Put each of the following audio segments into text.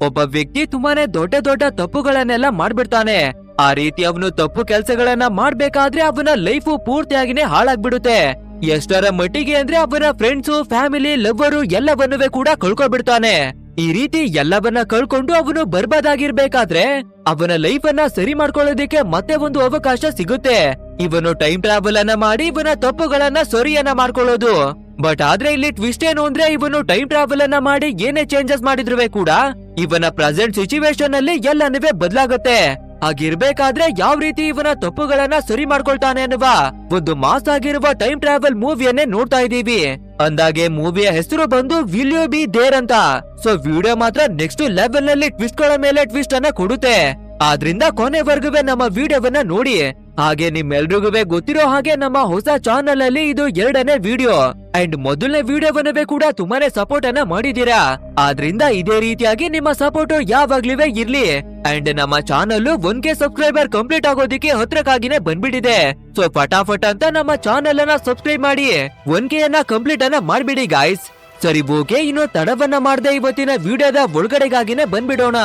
ಒಬ್ಬ ವ್ಯಕ್ತಿ ತುಂಬಾನೇ ದೊಡ್ಡ ದೊಡ್ಡ ತಪ್ಪುಗಳನ್ನೆಲ್ಲ ಮಾಡ್ಬಿಡ್ತಾನೆ. ಆ ರೀತಿ ಅವನು ತಪ್ಪು ಕೆಲಸಗಳನ್ನ ಮಾಡ್ಬೇಕಾದ್ರೆ ಅವನ ಲೈಫ್ ಪೂರ್ತಿಯಾಗಿನೇ ಹಾಳಾಗ್ಬಿಡುತ್ತೆ. ಎಷ್ಟರ ಮಟ್ಟಿಗೆ ಅಂದ್ರೆ ಅವನ ಫ್ರೆಂಡ್ಸು, ಫ್ಯಾಮಿಲಿ, ಲವ್ವರು ಎಲ್ಲವನ್ನೂ ಕೂಡ ಕಳ್ಕೊಬಿಡ್ತಾನೆ. ಈ ರೀತಿ ಎಲ್ಲವನ್ನ ಕಳ್ಕೊಂಡು ಅವನು ಬರ್ಬಾದಾಗಿರ್ಬೇಕಾದ್ರೆ ಅವನ ಲೈಫ್ ಅನ್ನ ಸರಿ ಮಾಡ್ಕೊಳ್ಳೋದಿಕ್ಕೆ ಮತ್ತೆ ಒಂದು ಅವಕಾಶ ಸಿಗುತ್ತೆ. ಇವನು ಟೈಮ್ ಟ್ರಾವೆಲ್ ಅನ್ನ ಮಾಡಿ ಇವನ ತಪ್ಪುಗಳನ್ನ ಸರಿಯನ್ನ ಮಾಡ್ಕೊಳ್ಳೋದು. ಬಟ್ ಆದ್ರೆ ಇಲ್ಲಿ ಟ್ವಿಸ್ಟ್ ಏನು ಅಂದ್ರೆ ಇವನು ಟೈಮ್ ಟ್ರಾವೆಲ್ ಅನ್ನ ಮಾಡಿ ಏನೇ ಚೇಂಜಸ್ ಮಾಡಿದ್ರು ಕೂಡ ಇವನ ಪ್ರೆಸೆಂಟ್ ಸಿಚುವೇಶನ್ ಅಲ್ಲಿ ಎಲ್ಲನೂ ಬದಲಾಗುತ್ತೆ. ಹಾಗಿರ್ಬೇಕಾದ್ರೆ ಯಾವ ರೀತಿ ಇವನ ತಪ್ಪುಗಳನ್ನ ಸರಿ ಮಾಡ್ಕೊಳ್ತಾನೆ ಅನ್ನುವ ಒಂದು ಮಾಸ್ ಆಗಿರುವ ಟೈಮ್ ಟ್ರಾವೆಲ್ ಮೂವಿಯನ್ನೇ ನೋಡ್ತಾ ಇದೀವಿ. ಅಂದಾಗೆ ಮೂವಿಯ ಹೆಸರು ಬಂದು ವಿಲ್ ಯು ಬಿ ದೇರ್ ಅಂತ. ಸೊ ವಿಡಿಯೋ ಮಾತ್ರ ನೆಕ್ಸ್ಟ್ ಲೆವೆಲ್ ನಲ್ಲಿ ಟ್ವಿಸ್ಟ್ ಗಳ ಮೇಲೆ ಟ್ವಿಸ್ಟ್ ಅನ್ನ ಕೊಡುತ್ತೆ. ಆದ್ರಿಂದ ಕೊನೆವರೆಗೂ ನಮ್ಮ ವಿಡಿಯೋವನ್ನ ನೋಡಿ. ಹಾಗೆ ನಿಮ್ಮೆಲ್ರಿಗೂ ಗೊತ್ತಿರೋ ಹಾಗೆ ನಮ್ಮ ಹೊಸ ಚಾನಲ್ ಅಲ್ಲಿ ಇದು 2ನೇ ವಿಡಿಯೋ ಅಂಡ್ ಮೊದಲನೇ ವಿಡಿಯೋವನ್ನವೇ ಕೂಡ ತುಂಬಾನೇ ಸಪೋರ್ಟ್ ಅನ್ನ ಮಾಡಿದೀರಾ. ಆದ್ರಿಂದ ಇದೇ ರೀತಿಯಾಗಿ ನಿಮ್ಮ ಸಪೋರ್ಟ್ ಯಾವಾಗ್ಲೂ ಇರ್ಲಿ. ಅಂಡ್ ನಮ್ಮ ಚಾನಲ್ 1K ಸಬ್ಸ್ಕ್ರೈಬರ್ ಕಂಪ್ಲೀಟ್ ಆಗೋದಿಕ್ಕೆ ಹತ್ರಕ್ಕಾಗಿನೇ ಬಂದ್ಬಿಟ್ಟಿದೆ. ಸೊ ಫಟಾಫಟ್ ಅಂತ ನಮ್ಮ ಚಾನಲ್ ಅನ್ನ ಸಬ್ಸ್ಕ್ರೈಬ್ ಮಾಡಿ 1K ಅನ್ನ ಕಂಪ್ಲೀಟ್ ಅನ್ನ ಮಾಡ್ಬಿಡಿ ಗಾಯ್ಸ್. ಸರಿ ಓಕೆ, ಇನ್ನು ತಡವನ್ನ ಮಾಡದೆ ಇವತ್ತಿನ ವಿಡಿಯೋದ ಒಳಗಡೆಗಾಗಿನೇ ಬಂದ್ಬಿಡೋಣ.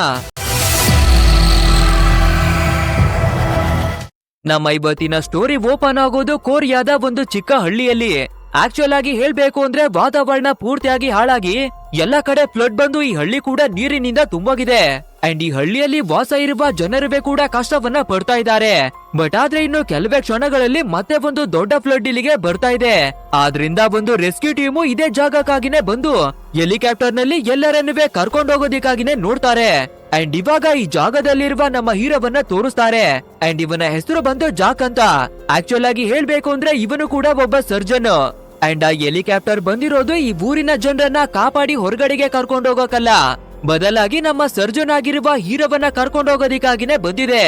ನಮ್ಮ ಇವತ್ತಿನ ಸ್ಟೋರಿ ಓಪನ್ ಆಗೋದು ಕೊರಿಯಾದ ಒಂದು ಚಿಕ್ಕ ಹಳ್ಳಿಯಲ್ಲಿ. ಆಕ್ಚುಲ್ ಆಗಿ ಹೇಳ್ಬೇಕು ಅಂದ್ರೆ ವಾತಾವರಣ ಪೂರ್ತಿಯಾಗಿ ಹಾಳಾಗಿ ಎಲ್ಲಾ ಕಡೆ ಫ್ಲಡ್ ಬಂದು ಈ ಹಳ್ಳಿ ಕೂಡ ನೀರಿನಿಂದ ತುಂಬೋಗಿದೆ. ಅಂಡ್ ಈ ಹಳ್ಳಿಯಲ್ಲಿ ವಾಸ ಇರುವ ಜನರುವೆ ಕೂಡ ಕಷ್ಟವನ್ನ ಪಡ್ತಾ ಇದ್ದಾರೆ. ಬಟ್ ಆದ್ರೆ ಇನ್ನು ಕೆಲವೇ ಕ್ಷಣಗಳಲ್ಲಿ ಮತ್ತೆ ಒಂದು ದೊಡ್ಡ ಫ್ಲಡ್ ಇಲ್ಲಿಗೆ ಬರ್ತಾ ಇದೆ. ಆದ್ರಿಂದ ಒಂದು ರೆಸ್ಕ್ಯೂ ಟೀಮು ಇದೇ ಜಾಗಕ್ಕಾಗಿನೇ ಬಂದು ಹೆಲಿಕಾಪ್ಟರ್ ನಲ್ಲಿ ಎಲ್ಲರನ್ನುವೆ ಕರ್ಕೊಂಡು ಹೋಗೋದಿಕ್ಕಾಗಿನೇ ನೋಡ್ತಾರೆ. ಅಂಡ್ ಇವಾಗ ಈ ಜಾಗದಲ್ಲಿರುವ ನಮ್ಮ ಹೀರೋವನ್ನ ತೋರಿಸ್ತಾರೆ. ಅಂಡ್ ಇವನ ಹೆಸರು ಬಂದು ಜಾಕ್ ಅಂತ. ಆಕ್ಚುಲ್ ಆಗಿ ಹೇಳ್ಬೇಕು ಅಂದ್ರೆ ಇವನು ಕೂಡ ಒಬ್ಬ ಸರ್ಜನ್. ಅಂಡ್ ಆ ಹೆಲಿಕಾಪ್ಟರ್ ಬಂದಿರೋದು ಈ ಊರಿನ ಜನರನ್ನ ಕಾಪಾಡಿ ಹೊರಗಡೆಗೆ ಕರ್ಕೊಂಡು ಹೋಗೋಕಲ್ಲ, ಬದಲಾಗಿ ನಮ್ಮ ಸರ್ಜನ್ ಆಗಿರುವ ಹೀರೋವನ್ನ ಕರ್ಕೊಂಡು ಹೋಗೋದಿಕ್ಕಾಗಿನೇ ಬಂದಿದೆ.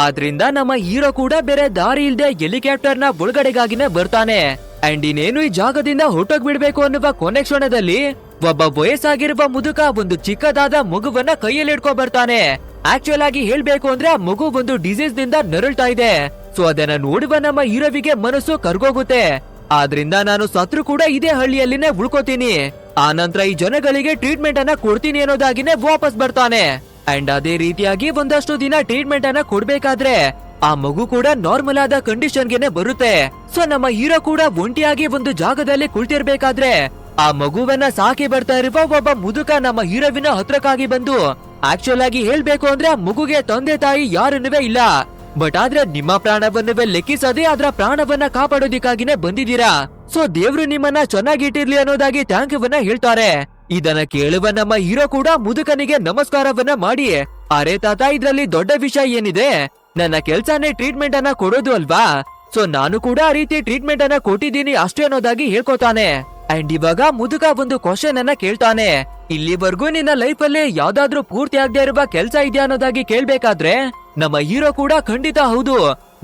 ಆದ್ರಿಂದ ನಮ್ಮ ಹೀರೋ ಕೂಡ ಬೇರೆ ದಾರಿ ಇಲ್ದೆ ಹೆಲಿಕಾಪ್ಟರ್ ನ ಒಳಗಡೆಗಾಗಿನೇ ಬರ್ತಾನೆ. ಅಂಡ್ ಇನ್ನೇನು ಈ ಜಾಗದಿಂದ ಹೊರಟೋಗ್ಬಿಡ್ಬೇಕು ಅನ್ನುವ ಕೊನೆ ಕ್ಷಣದಲ್ಲಿ ಒಬ್ಬ ವಯಸ್ಸಾಗಿರುವ ಮುದುಕ ಒಂದು ಚಿಕ್ಕದಾದ ಮಗುವನ್ನ ಕೈಯಲ್ಲಿ ಹಿಡ್ಕೊ ಬರ್ತಾನೆ. ಆಕ್ಚುಲ್ ಆಗಿ ಹೇಳ್ಬೇಕು ಅಂದ್ರೆ ಆ ಮಗು ಒಂದು ಡಿಸೀಸ್ ನಿಂದ ನರಳ್ತಾ ಇದೆ. ಸೊ ಅದನ್ನ ನೋಡುವ ನಮ್ಮ ಹೀರೋವಿಗೆ ಮನಸ್ಸು ಕರ್ಗೋಗುತ್ತೆ. ಆದ್ರಿಂದ ನಾನು ಸತ್ರು ಕೂಡ ಇದೇ ಹಳ್ಳಿಯಲ್ಲಿನೇ ಉಳ್ಕೋತೀನಿ, ಆ ನಂತರ ಈ ಜನಗಳಿಗೆ ಟ್ರೀಟ್ಮೆಂಟ್ ಅನ್ನ ಕೊಡ್ತೀನಿ ಅನ್ನೋದಾಗಿನೇ ವಾಪಸ್ ಬರ್ತಾನೆ. ಅಂಡ್ ಅದೇ ರೀತಿಯಾಗಿ ಒಂದಷ್ಟು ದಿನ ಟ್ರೀಟ್ಮೆಂಟ್ ಅನ್ನ ಕೊಡ್ಬೇಕಾದ್ರೆ ಆ ಮಗು ಕೂಡ ನಾರ್ಮಲ್ ಆದ ಕಂಡೀಷನ್ಗೆನೆ ಬರುತ್ತೆ. ಸೊ ನಮ್ಮ ಹೀರೋ ಕೂಡ ಒಂಟಿಯಾಗಿ ಒಂದು ಜಾಗದಲ್ಲಿ ಕುಳಿತಿರ್ಬೇಕಾದ್ರೆ ಆ ಮಗುವನ್ನ ಸಾಕಿ ಬರ್ತಾ ಇರುವ ಒಬ್ಬ ಮುದುಕ ನಮ್ಮ ಹೀರೋವಿನ ಹತ್ರಕ್ಕಾಗಿ ಬಂದು, ಆಕ್ಚುಲ್ ಆಗಿ ಹೇಳ್ಬೇಕು ಅಂದ್ರೆ ಆ ಮಗುಗೆ ತಂದೆ ತಾಯಿ ಯಾರನ್ನುವೇ ಇಲ್ಲ. ಬಟ್ ಆದ್ರೆ ನಿಮ್ಮ ಪ್ರಾಣವನ್ನುವೇ ಲೆಕ್ಕಿಸದೆ ಅದರ ಪ್ರಾಣವನ್ನ ಕಾಪಾಡೋದಿಕ್ಕಾಗಿನೇ ಬಂದಿದ್ದೀರಾ. ಸೊ ದೇವ್ರು ನಿಮ್ಮನ್ನ ಚೆನ್ನಾಗಿಟ್ಟಿರ್ಲಿ ಅನ್ನೋದಾಗಿ ಥ್ಯಾಂಕ್ ಯವನ್ನ ಹೇಳ್ತಾರೆ. ಇದನ್ನ ಕೇಳುವ ನಮ್ಮ ಹೀರೋ ಕೂಡ ಮುದುಕನಿಗೆ ನಮಸ್ಕಾರವನ್ನ ಮಾಡಿ, ಅರೆ ತಾತ, ಇದ್ರಲ್ಲಿ ದೊಡ್ಡ ವಿಷಯ ಏನಿದೆ, ನನ್ನ ಕೆಲ್ಸನೇ ಟ್ರೀಟ್ಮೆಂಟ್ ಅನ್ನ ಕೊಡೋದು ಅಲ್ವಾ. ಸೊ ನಾನು ಕೂಡ ಆ ರೀತಿ ಟ್ರೀಟ್ಮೆಂಟ್ ಅನ್ನ ಕೊಟ್ಟಿದ್ದೀನಿ ಅಷ್ಟೇ ಅನ್ನೋದಾಗಿ ಹೇಳ್ಕೊತಾನೆ. ಅಂಡ್ ಇವಾಗ ಮುದುಕ ಒಂದು ಕ್ವಶನ್ ಅನ್ನ ಕೇಳ್ತಾನೆ. ಇಲ್ಲಿವರೆಗೂ ನಿನ್ನ ಲೈಫ್ ಅಲ್ಲಿ ಯಾವ್ದಾದ್ರು ಪೂರ್ತಿ ಆಗದೆ ಇರುವ ಕೆಲ್ಸ ಇದೆಯಾ ಅನ್ನೋದಾಗಿ ಕೇಳ್ಬೇಕಾದ್ರೆ ನಮ್ಮ ಹೀರೋ ಕೂಡ ಖಂಡಿತ ಹೌದು,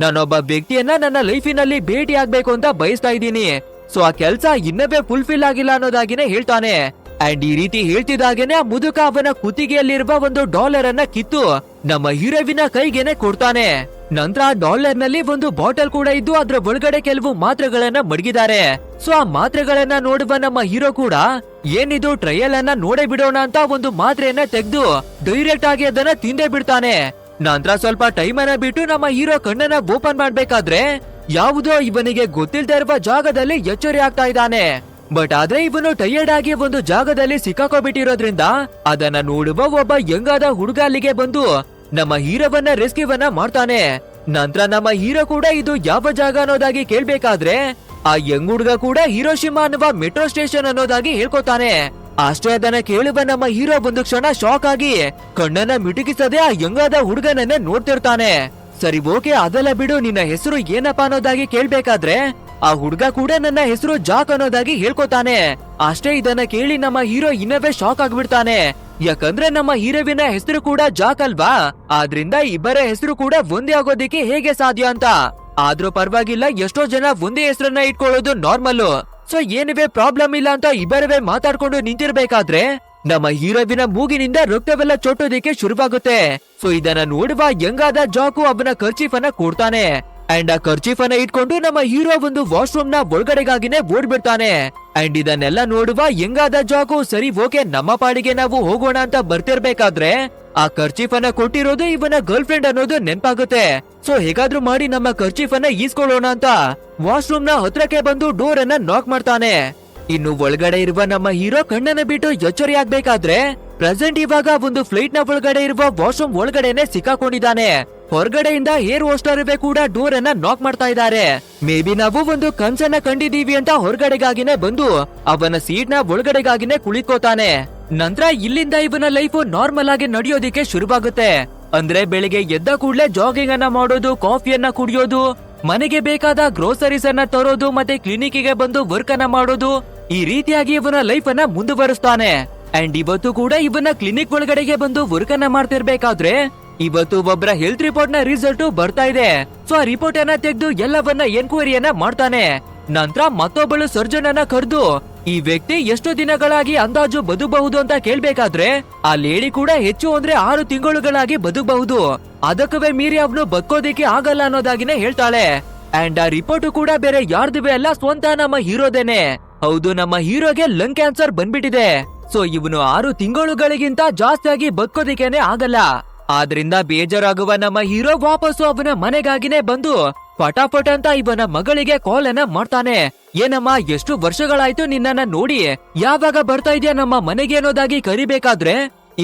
ನಾನೊಬ್ಬ ವ್ಯಕ್ತಿಯನ್ನ ನನ್ನ ಲೈಫಿನಲ್ಲಿ ಭೇಟಿ ಆಗ್ಬೇಕು ಅಂತ ಬಯಸ್ತಾ ಇದ್ದೀನಿ. ಸೊ ಆ ಕೆಲ್ಸ ಇನ್ನವೇ ಫುಲ್ಫಿಲ್ ಆಗಿಲ್ಲ ಅನ್ನೋದಾಗಿನೇ ಹೇಳ್ತಾನೆ. ಅಂಡ್ ಈ ರೀತಿ ಹೇಳ್ತಿದ್ದಾಗೇನೆ ಆ ಮುದುಕ ಅವನ ಕುತ್ತಿಗೆಯಲ್ಲಿರುವ ಒಂದು ಡಾಲರ್ ಅನ್ನ ಕಿತ್ತು ನಮ್ಮ ಹೀರೋವಿನ ಕೈಗೆನೆ ಕೊಡ್ತಾನೆ. ನಂತರ ಆ ಡಾಲರ್ ನಲ್ಲಿ ಒಂದು ಬಾಟಲ್ ಕೂಡ ಇದ್ದು ಅದ್ರ ಒಳಗಡೆ ಕೆಲವು ಮಾತ್ರೆಗಳನ್ನ ಮಡಗಿದ್ದಾರೆ. ಸೊ ಆ ಮಾತ್ರೆಗಳನ್ನ ನೋಡುವ ನಮ್ಮ ಹೀರೋ ಕೂಡ ಏನಿದು ಟ್ರಯಲ್ ಅನ್ನ ನೋಡೇ ಬಿಡೋಣ ಅಂತ ಒಂದು ಮಾತ್ರೆಯನ್ನ ತೆಗೆದು ಡೈರೆಕ್ಟ್ ಆಗಿ ಅದನ್ನ ತಿಂದೇ ಬಿಡ್ತಾನೆ. ನಂತರ ಸ್ವಲ್ಪ ಟೈಮ್ ಅನ್ನ ಬಿಟ್ಟು ನಮ್ಮ ಹೀರೋ ಕಣ್ಣನ್ನ ಓಪನ್ ಮಾಡ್ಬೇಕಾದ್ರೆ ಯಾವುದೋ ಇವನಿಗೆ ಗೊತ್ತಿಲ್ದೇ ಇರುವ ಜಾಗದಲ್ಲಿ ಎಚ್ಚರಿ ಆಗ್ತಾ ಇದ್ದಾನೆ. ಬಟ್ ಆದ್ರೆ ಇವನು ಟಯರ್ಡ್ ಆಗಿ ಒಂದು ಜಾಗದಲ್ಲಿ ಸಿಕ್ಕಾಕೋಬಿಟ್ಟಿರೋದ್ರಿಂದ ಅದನ್ನ ನೋಡುವ ಒಬ್ಬ ಯಂಗಾದ ಹುಡುಗ ಅಲ್ಲಿಗೆ ಬಂದು ನಮ್ಮ ಹೀರೋವನ್ನ ರೆಸ್ಕ್ಯೂವನ್ನ ಮಾಡ್ತಾನೆ. ನಂತರ ನಮ್ಮ ಹೀರೋ ಕೂಡ ಇದು ಯಾವ ಜಾಗ ಅನ್ನೋದಾಗಿ ಕೇಳ್ಬೇಕಾದ್ರೆ ಆ ಯಂಗ್ ಹುಡುಗ ಕೂಡ ಹಿರೋಶಿಮಾ ಅನ್ನುವ ಮೆಟ್ರೋ ಸ್ಟೇಷನ್ ಅನ್ನೋದಾಗಿ ಹೇಳ್ಕೊತಾನೆ. ಅಷ್ಟೇ ಅದನ್ನ ಕೇಳುವ ನಮ್ಮ ಹೀರೋ ಒಂದು ಕ್ಷಣ ಶಾಕ್ ಆಗಿ ಕಣ್ಣನ್ನ ಮಿಟುಕಿಸದೆ ಆ ಯಂಗಾದ ಹುಡುಗನನ್ನೇ ನೋಡ್ತಿರ್ತಾನೆ. ಸರಿ ಓಕೆ, ಅದೆಲ್ಲ ಬಿಡು, ನಿನ್ನ ಹೆಸರು ಏನಪ್ಪಾ ಅನ್ನೋದಾಗಿ ಕೇಳ್ಬೇಕಾದ್ರೆ ಆ ಹುಡುಗ ಕೂಡ ನನ್ನ ಹೆಸರು ಜಾಕ್ ಅನ್ನೋದಾಗಿ ಹೇಳ್ಕೊತಾನೆ. ಅಷ್ಟೇ ಇದನ್ನ ಕೇಳಿ ನಮ್ಮ ಹೀರೋ ಇನ್ನವೇ ಶಾಕ್ ಆಗ್ಬಿಡ್ತಾನೆ. ಯಾಕಂದ್ರೆ ನಮ್ಮ ಹೀರೋವಿನ ಹೆಸರು ಕೂಡ ಜಾಕ್ ಅಲ್ವಾ, ಆದ್ರಿಂದ ಇಬ್ಬರ ಹೆಸರು ಕೂಡ ಒಂದೇ ಆಗೋದಿಕ್ಕೆ ಹೇಗೆ ಸಾಧ್ಯ ಅಂತ. ಆದ್ರೂ ಪರವಾಗಿಲ್ಲ, ಎಷ್ಟೋ ಜನ ಒಂದೇ ಹೆಸರನ್ನ ಇಟ್ಕೊಳ್ಳೋದು ನಾರ್ಮಲ್. ಸೊ ಏನಿವೆ ಪ್ರಾಬ್ಲಮ್ ಇಲ್ಲ ಅಂತ ಇಬ್ಬರವೇ ಮಾತಾಡ್ಕೊಂಡು ನಿಂತಿರ್ಬೇಕಾದ್ರೆ ನಮ್ಮ ಹೀರೋವಿನ ಮೂಗಿನಿಂದ ರಕ್ತವೆಲ್ಲ ಚೊಟ್ಟೋದಿಕ್ಕೆ ಶುರುವಾಗುತ್ತೆ. ಸೊ ಇದನ್ನ ನೋಡುವ ಯಂಗಾದ ಜಾಕು ಅವನ ಖರ್ಚೀಫನ್ನ ಕೊಡ್ತಾನೆ. ಅಂಡ್ ಆ ಕರ್ಚೀಫ್ ಅನ್ನ ಇಟ್ಕೊಂಡು ನಮ್ಮ ಹೀರೋ ಒಂದು ವಾಶ್ರೂಮ್ ನ ಒಳಗಡೆಗಾಗಿನೇ ಓಡ್ಬಿಡ್ತಾನೆ. ಅಂಡ್ ಇದನ್ನೆಲ್ಲ ನೋಡುವ ಹೆಂಗಾದ ಜಾಕು ಸರಿ ಓಕೆ ನಮ್ಮ ಪಾಡಿಗೆ ನಾವು ಹೋಗೋಣ ಅಂತ ಬರ್ತಿರ್ಬೇಕಾದ್ರೆ ಆ ಕರ್ಚೀಫ್ ಅನ್ನ ಕೊಟ್ಟಿರೋದು ಇವನ ಗರ್ಲ್ ಫ್ರೆಂಡ್ ಅನ್ನೋದು ನೆನ್ಪಾಗುತ್ತೆ. ಸೊ ಹೇಗಾದ್ರೂ ಮಾಡಿ ನಮ್ಮ ಕರ್ಚೀಫ್ ಅನ್ನ ಈಸ್ಕೊಳ್ಳೋಣ ಅಂತ ವಾಶ್ರೂಮ್ ನ ಹತ್ರಕ್ಕೆ ಬಂದು ಡೋರ್ ಅನ್ನ ನಾಕ್ ಮಾಡ್ತಾನೆ. ಇನ್ನು ಒಳಗಡೆ ಇರುವ ನಮ್ಮ ಹೀರೋ ಕಣ್ಣನ್ನ ಬಿಟ್ಟು ಎಚ್ಚರಿ ಆಗ್ಬೇಕಾದ್ರೆ ಪ್ರೆಸೆಂಟ್ ಇವಾಗ ಒಂದು ಫ್ಲೈಟ್ ನ ಒಳಗಡೆ ಇರುವ ವಾಶ್ರೂಮ್ ಒಳಗಡೆನೆ ಸಿಕ್ಕಾಕೊಂಡಿದ್ದಾನೆ. ಹೊರಗಡೆಯಿಂದ ಏರ್ ಹೋಸ್ಟರ್ ಕೂಡ ಡೋರ್ ಅನ್ನ ನಾಕ್ ಮಾಡ್ತಾ ಇದ್ದಾರೆ. ಮೇ ಬಿ ನಾವು ಒಂದು ಕನ್ಸನ್ನ ಕಂಡಿದೀವಿ ಅಂತ ಹೊರಗಡೆಗಾಗಿನೇ ಬಂದು ಅವನ ಸೀಟ್ ನ ಒಳಗಡೆಗಾಗಿನೇ ಕುಳಿತುಕೋತಾನೆ. ನಂತರ ಇಲ್ಲಿಂದ ಇವನ ಲೈಫ್ ನಾರ್ಮಲ್ ಆಗಿ ನಡೆಯೋದಿಕ್ಕೆ ಶುರುವಾಗುತ್ತೆ. ಅಂದ್ರೆ ಬೆಳಿಗ್ಗೆ ಎದ್ದ ಕೂಡಲೇ ಜಾಗಿಂಗ್ ಅನ್ನ ಮಾಡೋದು, ಕಾಫಿಯನ್ನ ಕುಡಿಯೋದು, ಮನೆಗೆ ಬೇಕಾದ ಗ್ರೋಸರೀಸ್ ಅನ್ನ ತರೋದು, ಮತ್ತೆ ಕ್ಲಿನಿಕ್ ಗೆ ಬಂದು ವರ್ಕ್ ಅನ್ನ ಮಾಡೋದು, ಈ ರೀತಿಯಾಗಿ ಇವನ ಲೈಫ್ ಅನ್ನ ಮುಂದುವರಿಸ್ತಾನೆ. ಅಂಡ್ ಇವತ್ತು ಕೂಡ ಇವನ ಕ್ಲಿನಿಕ್ ಒಳಗಡೆಗೆ ಬಂದು ವರ್ಕ್ ಅನ್ನ ಮಾಡ್ತಿರ್ಬೇಕಾದ್ರೆ ಇವತ್ತು ಒಬ್ಬರ ಹೆಲ್ತ್ ರಿಪೋರ್ಟ್ ನ ರಿಸಲ್ಟ್ ಬರ್ತಾ ಇದೆ. ಸೊ ಆ ರಿಪೋರ್ಟ್ ಅನ್ನ ತೆಗೆದು ಎಲ್ಲವನ್ನ ಎನ್ಕ್ವೈರಿಯನ್ನ ಮಾಡ್ತಾನೆ. ನಂತರ ಮತ್ತೊಬ್ಬಳು ಸರ್ಜನ್ ಅನ್ನ ಕರೆದು ಈ ವ್ಯಕ್ತಿ ಎಷ್ಟು ದಿನಗಳಾಗಿ ಅಂದಾಜು ಬದುಕಬಹುದು ಅಂತ ಕೇಳ್ಬೇಕಾದ್ರೆ ಆ ಲೇಡಿ ಕೂಡ ಹೆಚ್ಚು ಅಂದ್ರೆ 6 ತಿಂಗಳುಗಳಾಗಿ ಬದುಕಬಹುದು, ಅದಕ್ಕವೇ ಮೀರಿ ಅವನು ಬದುಕೋದಿಕ್ಕೆ ಆಗಲ್ಲ ಅನ್ನೋದಾಗಿನೇ ಹೇಳ್ತಾಳೆ. ಅಂಡ್ ಆ ರಿಪೋರ್ಟ್ ಕೂಡ ಬೇರೆ ಯಾರ್ದುವೆ ಅಲ್ಲ, ಸ್ವಂತ ನಮ್ಮ ಹೀರೋದೇನೆ. ಹೌದು, ನಮ್ಮ ಹೀರೋಗೆ ಲಂಗ್ ಕ್ಯಾನ್ಸರ್ ಬಂದ್ಬಿಟ್ಟಿದೆ. ಸೊ ಇವನು 6 ತಿಂಗಳುಗಳಿಗಿಂತ ಜಾಸ್ತಿಯಾಗಿ ಬದುಕೋದಿಕ್ಕೇನೆ ಆಗಲ್ಲ. ಆದ್ರಿಂದ ಬೇಜಾರಾಗುವ ನಮ್ಮ ಹೀರೋ ವಾಪಸ್ಸು ಅವನ ಮನೆಗಾಗಿನೇ ಬಂದು ಫಟಾಫಟ್ ಅಂತ ಇವನ ಮಗಳಿಗೆ ಕಾಲ್ ಅನ್ನ ಮಾಡ್ತಾನೆ. ಏನಮ್ಮ, ಎಷ್ಟು ವರ್ಷಗಳಾಯ್ತು ನಿನ್ನನ್ನ ನೋಡಿ, ಯಾವಾಗ ಬರ್ತಾ ಇದೆಯಾ ನಮ್ಮ ಮನೆಗೆ ಅನ್ನೋದಾಗಿ ಕರಿಬೇಕಾದ್ರೆ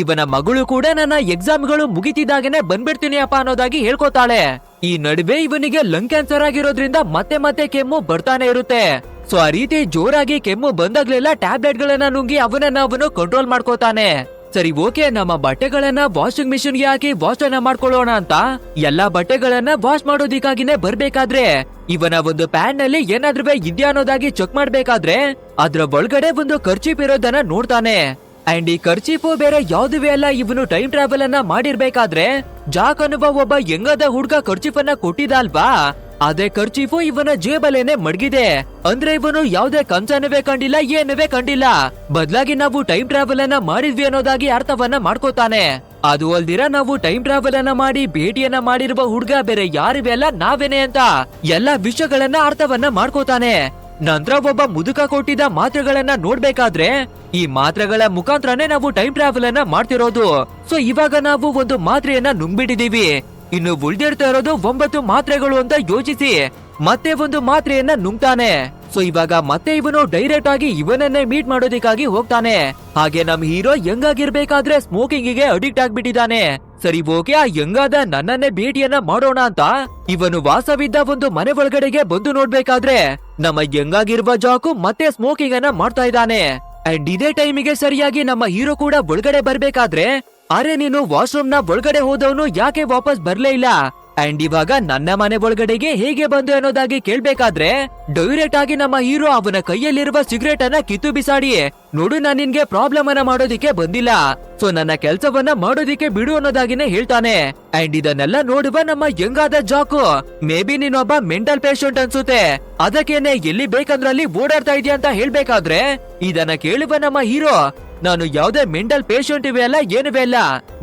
ಇವನ ಮಗಳು ಕೂಡ ನನ್ನ ಎಕ್ಸಾಮ್ಗಳು ಮುಗಿತಿದ್ದಾಗನೆ ಬಂದ್ಬಿಡ್ತೀನಿ ಅಪ್ಪ ಅನ್ನೋದಾಗಿ ಹೇಳ್ಕೊತಾಳೆ. ಈ ನಡುವೆ ಇವನಿಗೆ ಲಂಗ್ ಕ್ಯಾನ್ಸರ್ ಆಗಿರೋದ್ರಿಂದ ಮತ್ತೆ ಮತ್ತೆ ಕೆಮ್ಮು ಬರ್ತಾನೆ ಇರುತ್ತೆ. ಸೊ ಆ ರೀತಿ ಜೋರಾಗಿ ಕೆಮ್ಮು ಬಂದಾಗ್ಲೆಲ್ಲ ಟ್ಯಾಬ್ಲೆಟ್ ಗಳನ್ನ ನುಂಗಿ ಅವನು ಕಂಟ್ರೋಲ್ ಮಾಡ್ಕೋತಾನೆ. ಸರಿ ಓಕೆ, ನಮ್ಮ ಬಟ್ಟೆಗಳನ್ನ ವಾಷಿಂಗ್ ಮಿಷಿನ್ ಗೆ ಹಾಕಿ ವಾಶ್ ಅನ್ನ ಮಾಡ್ಕೊಳ್ಳೋಣ ಅಂತ ಎಲ್ಲಾ ಬಟ್ಟೆಗಳನ್ನ ವಾಶ್ ಮಾಡೋದಿಕ್ಕಾಗಿನೇ ಬರ್ಬೇಕಾದ್ರೆ ಇವನ ಒಂದು ಪ್ಯಾನ್ ನಲ್ಲಿ ಏನಾದ್ರೂ ಇದ್ಯಾ ಅನ್ನೋದಾಗಿ ಚೆಕ್ ಮಾಡ್ಬೇಕಾದ್ರೆ ಅದ್ರ ಒಳಗಡೆ ಒಂದು ಕರ್ಚೀಫ್ ಇರೋದನ್ನ ನೋಡ್ತಾನೆ. ಅಂಡ್ ಈ ಕರ್ಚೀಫ್ ಬೇರೆ ಯಾವ್ದುವೆ ಅಲ್ಲ, ಇವನು ಟೈಮ್ ಟ್ರಾವೆಲ್ ಅನ್ನ ಮಾಡಿರ್ಬೇಕಾದ್ರೆ ಜಾಕ್ ಅನ್ನುವ ಒಬ್ಬ ಹೆಂಗದ ಹುಡ್ಗ ಕರ್ಚೀಫ್ ಅನ್ನ ಕೊಟ್ಟಿದ ಅಲ್ವಾ, ಅದೇ ಕರ್ಚೀಫು ಇವನ ಜೇಬಲೇನೆ ಮಡಗಿದೆ. ಅಂದ್ರೆ ಇವನು ಯಾವ್ದೇ ಕನ್ಸನ್ನುವೆ ಕಂಡಿಲ್ಲ, ಏನುವೆ ಕಂಡಿಲ್ಲ, ಬದಲಾಗಿ ನಾವು ಟೈಮ್ ಟ್ರಾವೆಲ್ ಅನ್ನ ಮಾಡಿದ್ವಿ ಅನ್ನೋದಾಗಿ ಅರ್ಥವನ್ನ ಮಾಡ್ಕೋತಾನೆ. ಅದು ಅಲ್ದಿರ ನಾವು ಟೈಮ್ ಟ್ರಾವೆಲ್ ಅನ್ನ ಮಾಡಿ ಭೇಟಿಯನ್ನ ಮಾಡಿರುವ ಹುಡ್ಗ ಬೇರೆ ಯಾರಿವೆ ಅಲ್ಲ, ನಾವೇನೆ ಅಂತ ಎಲ್ಲಾ ವಿಷಯಗಳನ್ನ ಅರ್ಥವನ್ನ ಮಾಡ್ಕೋತಾನೆ. ನಂತರ ಒಬ್ಬ ಮುದುಕ ಕೊಟ್ಟಿದ್ದ ಮಾತ್ರೆಗಳನ್ನ ನೋಡ್ಬೇಕಾದ್ರೆ ಈ ಮಾತ್ರೆಗಳ ಮುಖಾಂತರನೇ ನಾವು ಟೈಮ್ ಟ್ರಾವೆಲ್ ಅನ್ನ ಮಾಡ್ತಿರೋದು. ಸೊ ಇವಾಗ ನಾವು ಒಂದು ಮಾತ್ರೆಯನ್ನ ನುಂಗ್ಬಿಟ್ಟಿದೀವಿ, ಇನ್ನು ಉಳ್ದಿರ್ತಾ ಇರೋದು 9 ಮಾತ್ರೆಗಳು ಅಂತ ಯೋಚಿಸಿ ಮತ್ತೆ ಒಂದು ಮಾತ್ರೆಯನ್ನ ನುಂಗ್ತಾನೆ. ಸೊ ಇವಾಗ ಮತ್ತೆ ಇವನು ಡೈರೆಕ್ಟ್ ಆಗಿ ಇವನನ್ನೇ ಮೀಟ್ ಮಾಡೋದಿಕ್ಕಾಗಿ ಹೋಗ್ತಾನೆ. ಹಾಗೆ ನಮ್ ಹೀರೋ ಯಂಗಾಗಿರ್ಬೇಕಾದ್ರೆ ಸ್ಮೋಕಿಂಗ್ ಗೆ ಅಡಿಕ್ಟ್ ಆಗ್ಬಿಟ್ಟಿದ್ದಾನೆ. ಸರಿ ಓಕೆ, ಆ ಯಂಗಾದ ನನ್ನನ್ನೇ ಭೇಟಿಯನ್ನ ಮಾಡೋಣ ಅಂತ ಇವನು ವಾಸವಿದ್ದ ಒಂದು ಮನೆ ಒಳಗಡೆಗೆ ಬಂದು ನೋಡ್ಬೇಕಾದ್ರೆ ನಮ್ಮ ಯಂಗಾಗಿರುವ ಜಾಕು ಮತ್ತೆ ಸ್ಮೋಕಿಂಗ್ ಅನ್ನ ಮಾಡ್ತಾ ಇದ್ದಾನೆ. ಅಂಡ್ ಇದೇ ಟೈಮಿಗೆ ಸರಿಯಾಗಿ ನಮ್ಮ ಹೀರೋ ಕೂಡ ಒಳಗಡೆ ಬರ್ಬೇಕಾದ್ರೆ ಅರೆ ನೀನು ವಾಶ್ರೂಮ್ ನ ಒಳಗಡೆ ಹೋದವನು ಯಾಕೆ ವಾಪಸ್ ಬರ್ಲೇ ಇಲ್ಲ, ಅಂಡ್ ಇವಾಗ ನನ್ನ ಮನೆ ಒಳಗಡೆಗೆ ಹೇಗೆ ಬಂದು ಅನ್ನೋದಾಗಿ ಕೇಳ್ಬೇಕಾದ್ರೆ ಡೈರೆಕ್ಟ್ ಆಗಿ ನಮ್ಮ ಹೀರೋ ಅವನ ಕೈಯಲ್ಲಿರುವ ಸಿಗರೇಟ್ ಅನ್ನ ಕಿತ್ತು ಬಿಸಾಡಿ, ನೋಡು ನಾನ್ ನಿನ್ಗೆ ಪ್ರಾಬ್ಲಮ್ ಅನ್ನ ಮಾಡೋದಿಕ್ಕೆ ಬಂದಿಲ್ಲ, ಸೊ ನನ್ನ ಕೆಲ್ಸವನ್ನ ಮಾಡೋದಿಕ್ಕೆ ಬಿಡು ಅನ್ನೋದಾಗಿನೇ ಹೇಳ್ತಾನೆ. ಅಂಡ್ ಇದನ್ನೆಲ್ಲ ನೋಡುವ ನಮ್ಮ ಯಂಗಾದ ಜಾಕು, ಮೇ ಬಿ ನೀನೊಬ್ಬ ಮೆಂಟಲ್ ಪೇಷಂಟ್ ಅನ್ಸುತ್ತೆ, ಅದಕ್ಕೇನೆ ಎಲ್ಲಿ ಬೇಕಂದ್ರಲ್ಲಿ ಓಡಾಡ್ತಾ ಇದೆಯಾ ಅಂತ ಹೇಳ್ಬೇಕಾದ್ರೆ ಇದನ್ನ ಕೇಳುವ ನಮ್ಮ ಹೀರೋ, ನಾನು ಯಾವ್ದೇ ಮೆಂಟಲ್ ಪೇಷಂಟ್ ಇವೆ ಅಲ್ಲ, ಏನುವೆ ಅಲ್ಲ,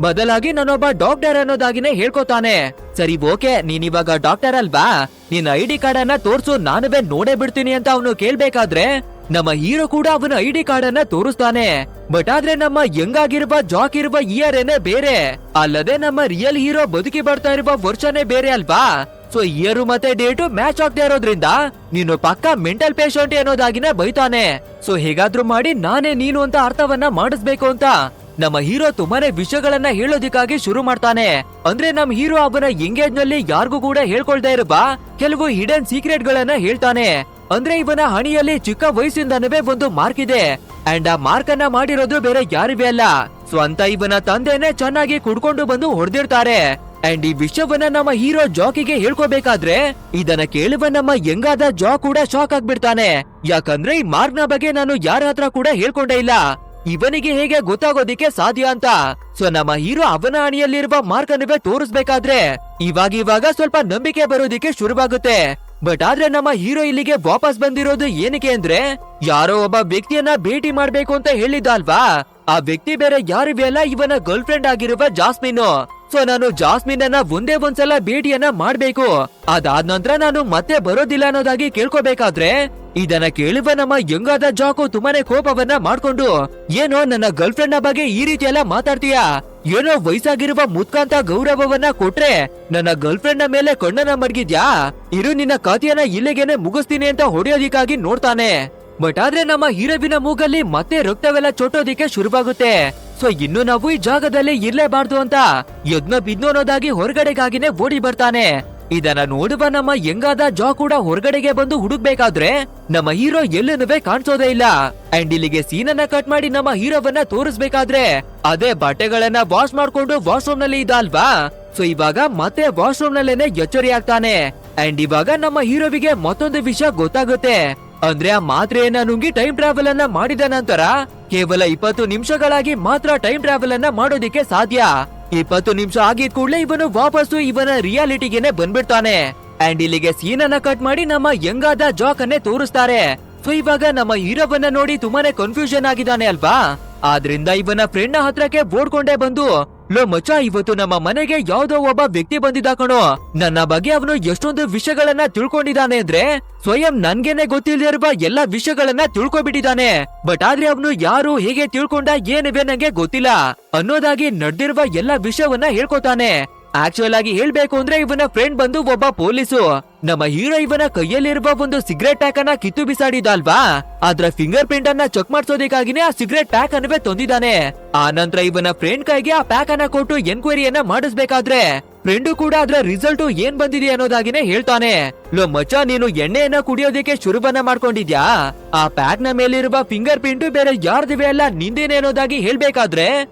ಬದಲಾಗಿ ನಾನೊಬ್ಬ ಡಾಕ್ಟರ್ ಅನ್ನೋದಾಗಿನೇ ಹೇಳ್ಕೊತಾನೆ. ಸರಿ ಓಕೆ, ನೀನಿವಾಗ ಡಾಕ್ಟರ್ ಅಲ್ವಾ, ನಿನ್ನ ID ಕಾರ್ಡ್ ಅನ್ನ ತೋರ್ಸು, ನಾನುವೇ ನೋಡೇ ಬಿಡ್ತೀನಿ ಅಂತ ಅವನು ಕೇಳ್ಬೇಕಾದ್ರೆ ನಮ್ಮ ಹೀರೋ ಕೂಡ ಅವನ ID ಕಾರ್ಡ್ ಅನ್ನ ತೋರಿಸ್ತಾನೆ. ಬಟ್ ಆದ್ರೆ ನಮ್ಮ ಯಂಗಾಗಿರುವ ಜಾಕ್ ಇರುವ ಇಯರ್ ಏನೇ ಬೇರೆ, ಅಲ್ಲದೆ ನಮ್ಮ ರಿಯಲ್ ಹೀರೋ ಬದುಕಿ ಬರ್ತಾ ಇರುವ ವರ್ಷನೇ ಬೇರೆ ಅಲ್ವಾ. ಸೊ ಇಯರ್ ಮತ್ತೆ ಡೇಟು ಮ್ಯಾಚ್ ಆಗ್ತಾ ಇರೋದ್ರಿಂದ ನೀನು ಪಕ್ಕ ಮೆಂಟಲ್ ಪೇಷಂಟ್ ಅನ್ನೋದಾಗಿನೇ ಬೈತಾನೆ. ಸೊ ಹೇಗಾದ್ರೂ ಮಾಡಿ ನಾನೇ ನೀನು ಅಂತ ಅರ್ಥವನ್ನ ಮಾಡಿಸ್ಬೇಕು ಅಂತ ನಮ್ಮ ಹೀರೋ ತುಂಬಾನೇ ವಿಷಯಗಳನ್ನ ಹೇಳೋದಿಕ್ಕಾಗಿ ಶುರು ಮಾಡ್ತಾನೆ. ಅಂದ್ರೆ ನಮ್ ಹೀರೋ ಅವನ ಎಂಗೇಜ್ ನಲ್ಲಿ ಯಾರಿಗೂ ಕೂಡ ಹೇಳ್ಕೊಳ್ತಾ ಇರುವ ಕೆಲವು ಹಿಡನ್ ಸೀಕ್ರೆಟ್ ಗಳನ್ನ ಹೇಳ್ತಾನೆ. ಅಂದ್ರೆ ಇವನ ಹಣಿಯಲ್ಲಿ ಚಿಕ್ಕ ವಯಸ್ಸಿಂದನವೇ ಒಂದು ಮಾರ್ಕ್ ಇದೆ, ಅಂಡ್ ಆ ಮಾರ್ಕ್ ಅನ್ನ ಮಾಡಿರೋದು ಬೇರೆ ಯಾರಿವೆ ಅಲ್ಲ, ಸ್ವಂತ ಇವನ ತಂದೆನೆ ಚೆನ್ನಾಗಿ ಕುಡ್ಕೊಂಡು ಬಂದು ಹೊಡೆದಿರ್ತಾರೆ. ಅಂಡ್ ಈ ವಿಷಯವನ್ನ ನಮ್ಮ ಹೀರೋ ಜಾಕಿಗೆ ಹೇಳ್ಕೋಬೇಕಾದ್ರೆ ಇದನ್ನ ಕೇಳುವ ನಮ್ಮ ಯಂಗಾದ ಜಾಕ್ ಕೂಡ ಶಾಕ್ ಆಗ್ಬಿಡ್ತಾನೆ. ಯಾಕಂದ್ರೆ ಈ ಮಾರ್ಕ್ ನ ಬಗ್ಗೆ ನಾನು ಯಾರ ಹತ್ರ ಕೂಡ ಹೇಳ್ಕೊಂಡೇ ಇಲ್ಲ, ಇವನಿಗೆ ಹೇಗೆ ಗೊತ್ತಾಗೋದಿಕ್ಕೆ ಸಾಧ್ಯ ಅಂತ. ಸೊ ನಮ್ಮ ಹೀರೋ ಅವನ ಹಣಿಯಲ್ಲಿರುವ ಮಾರ್ಕ್ ಅನ್ನವೇ ತೋರಿಸ್ಬೇಕಾದ್ರೆ ಇವಾಗ ಸ್ವಲ್ಪ ನಂಬಿಕೆ ಬರೋದಿಕ್ಕೆ ಶುರುವಾಗುತ್ತೆ. ಬಟ್ ಆದ್ರೆ ನಮ್ಮ ಹೀರೋ ಇಲ್ಲಿಗೆ ವಾಪಸ್ ಬಂದಿರೋದು ಏನಕ್ಕೆ ಅಂದ್ರೆ ಯಾರೋ ಒಬ್ಬ ವ್ಯಕ್ತಿಯನ್ನ ಭೇಟಿ ಮಾಡ್ಬೇಕು ಅಂತ ಹೇಳಿದ್ದ ಅಲ್ವಾ, ಆ ವ್ಯಕ್ತಿ ಬೇರೆ ಯಾರಿವೆ ಅಲ್ಲ, ಇವನ ಗರ್ಲ್ ಫ್ರೆಂಡ್ ಆಗಿರುವ ಜಾಸ್ಮಿನ್. ಸೊ ನಾನು ಜಾಸ್ಮಿನ್ ಅನ್ನ ಒಂದೇ ಒಂದ್ಸಲ ಭೇಟಿಯನ್ನ ಮಾಡ್ಬೇಕು, ಅದಾದ ನಂತರ ನಾನು ಮತ್ತೆ ಬರೋದಿಲ್ಲ ಅನ್ನೋದಾಗಿ ಕೇಳ್ಕೋಬೇಕಾದ್ರೆ ಇದನ್ನ ಕೇಳುವ ನಮ್ಮ ಯಂಗಾದ ಜಾಕು ತುಂಬಾನೇ ಕೋಪವನ್ನ ಮಾಡ್ಕೊಂಡು, ಏನೋ ನನ್ನ ಗರ್ಲ್ ಫ್ರೆಂಡ್ ನ ಬಗ್ಗೆ ಈ ರೀತಿ ಎಲ್ಲ ಮಾತಾಡ್ತೀಯಾ, ಏನೋ ವಯಸ್ಸಾಗಿರುವ ಮುತ್ಕಾಂತ ಗೌರವವನ್ನ ಕೊಟ್ರೆ ನನ್ನ ಗರ್ಲ್ ಫ್ರೆಂಡ್ ನ ಮೇಲೆ ಕಣ್ಣನ್ನ ಮಡಗಿದ್ಯಾ, ಇರು ನಿನ್ನ ಕಥೆಯನ್ನ ಇಲ್ಲಿಗೇನೆ ಮುಗಿಸ್ತೀನಿ ಅಂತ ಹೊಡೆಯೋದಿಕ್ಕಾಗಿ ನೋಡ್ತಾನೆ. ಬಟ್ ಆದ್ರೆ ನಮ್ಮ ಹೀರೋವಿನ ಮೂಗಲ್ಲಿ ಮತ್ತೆ ರಕ್ತವೆಲ್ಲ ಚೊಟ್ಟೋದಿಕ್ಕೆ ಶುರುವಾಗುತ್ತೆ. ಸೊ ಇನ್ನು ನಾವು ಈ ಜಾಗದಲ್ಲಿ ಇರ್ಲೇಬಾರ್ದು ಅಂತ ಯಜ್ಞ ಬಿದ್ದು ಅನ್ನೋದಾಗಿ ಹೊರಗಡೆಗಾಗಿನೇ ಓಡಿ ಬರ್ತಾನೆ. ಇದನ್ನ ನೋಡುವ ನಮ್ಮ ಯಂಗಾದ ಜಾ ಕೂಡ ಹೊರಗಡೆಗೆ ಬಂದು ಹುಡುಕ್ಬೇಕಾದ್ರೆ ನಮ್ಮ ಹೀರೋ ಎಲ್ಲೇನುವೆ ಕಾಣಿಸೋದೇ ಇಲ್ಲ. ಅಂಡ್ ಇಲ್ಲಿಗೆ ಸೀನನ್ನ ಕಟ್ ಮಾಡಿ ನಮ್ಮ ಹೀರೋವನ್ನ ತೋರಿಸ್ಬೇಕಾದ್ರೆ ಅದೇ ಬಟ್ಟೆಗಳನ್ನ ವಾಶ್ ಮಾಡ್ಕೊಂಡು ವಾಶ್ರೂಮ್ ನಲ್ಲಿ ಇದ್ದ ಅಲ್ವಾ. ಸೊ ಇವಾಗ ಮತ್ತೆ ವಾಶ್ರೂಮ್ ನಲ್ಲೇನೆ ಎಚ್ಚರಿ ಆಗ್ತಾನೆ. ಅಂಡ್ ಇವಾಗ ನಮ್ಮ ಹೀರೋವಿಗೆ ಮತ್ತೊಂದು ವಿಷಯ ಗೊತ್ತಾಗುತ್ತೆ. ಅಂದ್ರೆ ಆ ಮಾತ್ರೆಯನ್ನ ನುಂಗಿ ಟೈಮ್ ಟ್ರಾವೆಲ್ ಅನ್ನ ಮಾಡಿದ ನಂತರ ಕೇವಲ 20 ನಿಮಿಷಗಳಾಗಿ ಮಾತ್ರ ಟೈಮ್ ಟ್ರಾವೆಲ್ ಅನ್ನ ಮಾಡೋದಿಕ್ಕೆ ಸಾಧ್ಯ. 20 ನಿಮಿಷ ಆಗಿದ್ ಕೂಡಲೇ ಇವನು ವಾಪಸ್ಸು ಇವನ ರಿಯಾಲಿಟಿಗೆನೆ ಬಂದ್ಬಿಡ್ತಾನೆ. ಅಂಡ್ ಇಲ್ಲಿಗೆ ಸೀನ್ ಅನ್ನ ಕಟ್ ಮಾಡಿ ನಮ್ಮ ಯಂಗಾದ ಜಾಕ್ ಅನ್ನೇ ತೋರಿಸ್ತಾರೆ. ಸೊ ಇವಾಗ ನಮ್ಮ ಹೀರೋವನ್ನ ನೋಡಿ ತುಂಬಾನೇ ಕನ್ಫ್ಯೂಷನ್ ಆಗಿದ್ದಾನೆ ಅಲ್ವಾ. ಆದ್ರಿಂದ ಇವನ ಫ್ರೆಂಡ್ ನ ಹತ್ರಕ್ಕೆ ಓಡ್ಕೊಂಡೇ ಬಂದು, ಲೋ ಮಚ್ಚ, ಇವತ್ತು ನಮ್ಮ ಮನೆಗೆ ಯಾವ್ದೋ ಒಬ್ಬ ವ್ಯಕ್ತಿ ಬಂದಿದ್ದ ಕಣೋ, ನನ್ನ ಬಗ್ಗೆ ಅವನು ಎಷ್ಟೊಂದು ವಿಷಯಗಳನ್ನ ತಿಳ್ಕೊಂಡಿದ್ದಾನೆ ಅಂದ್ರೆ ಸ್ವಯಂ ನನ್ಗೇನೆ ಗೊತ್ತಿಲ್ಲದಿರುವ ಎಲ್ಲಾ ವಿಷಯಗಳನ್ನ ತಿಳ್ಕೊಬಿಟ್ಟಿದ್ದಾನೆ. ಬಟ್ ಆದ್ರೆ ಅವನು ಯಾರು, ಹೇಗೆ ತಿಳ್ಕೊಂಡ, ಏನಿವೆ ನಂಗೆ ಗೊತ್ತಿಲ್ಲ ಅನ್ನೋದಾಗಿ ನಡೆದಿರುವ ಎಲ್ಲಾ ವಿಷಯವನ್ನ ಹೇಳ್ಕೊತಾನೆ. ಆಕ್ಚುಯಲ್ ಆಗಿ ಹೇಳ್ಬೇಕು ಅಂದ್ರೆ ಇವನ ಫ್ರೆಂಡ್ ಬಂದು ಒಬ್ಬ ಪೊಲೀಸು. ನಮ್ಮ ಹೀರೋ ಇವನ ಕೈಯಲ್ಲಿರುವ ಒಂದು ಸಿಗರೆಟ್ ಪ್ಯಾಕ್ ಅನ್ನ ಕಿತ್ತು ಬಿಸಾಡಿದ ಅಲ್ವಾ, ಅದ್ರ ಫಿಂಗರ್ ಪ್ರಿಂಟ್ ಅನ್ನ ಚೆಕ್ ಮಾಡ್ಸೋದಕ್ಕಾಗಿನೇ ಆ ಸಿಗರೆಟ್ ಪ್ಯಾಕ್ ಅನ್ನವೇ ತಂದಿದ್ದಾನೆ. ಆ ನಂತರ ಇವನ ಫ್ರೆಂಡ್ ಕೈಗೆ ಆ ಪ್ಯಾಕ್ ಅನ್ನ ಕೊಟ್ಟು ಎನ್ಕ್ವೈರಿಯನ್ನ ಮಾಡಿಸ್ಬೇಕಾದ್ರೆ ಫ್ರೆಂಡು ಕೂಡ ಅದ್ರ ರಿಸಲ್ಟ್ ಏನ್ ಬಂದಿದೆ ಅನ್ನೋದಾಗಿನೇ ಹೇಳ್ತಾನೆ. ಲೋ ಮಚ್ಚ, ನೀನು ಎಣ್ಣೆಯನ್ನ ಕುಡಿಯೋದಕ್ಕೆ ಶುರುವನ್ನ ಮಾಡ್ಕೊಂಡಿದ್ಯಾ, ಆ ಪ್ಯಾಕ್ ನ ಮೇಲಿರುವ ಫಿಂಗರ್ ಪ್ರಿಂಟ್ ಬೇರೆ ಯಾರ್ದಿವೆ ಅಲ್ಲ ನಿಂದೇನೆ ಅನ್ನೋದಾಗಿ ಹೇಳ್ಬೇಕಾದ್ರೆ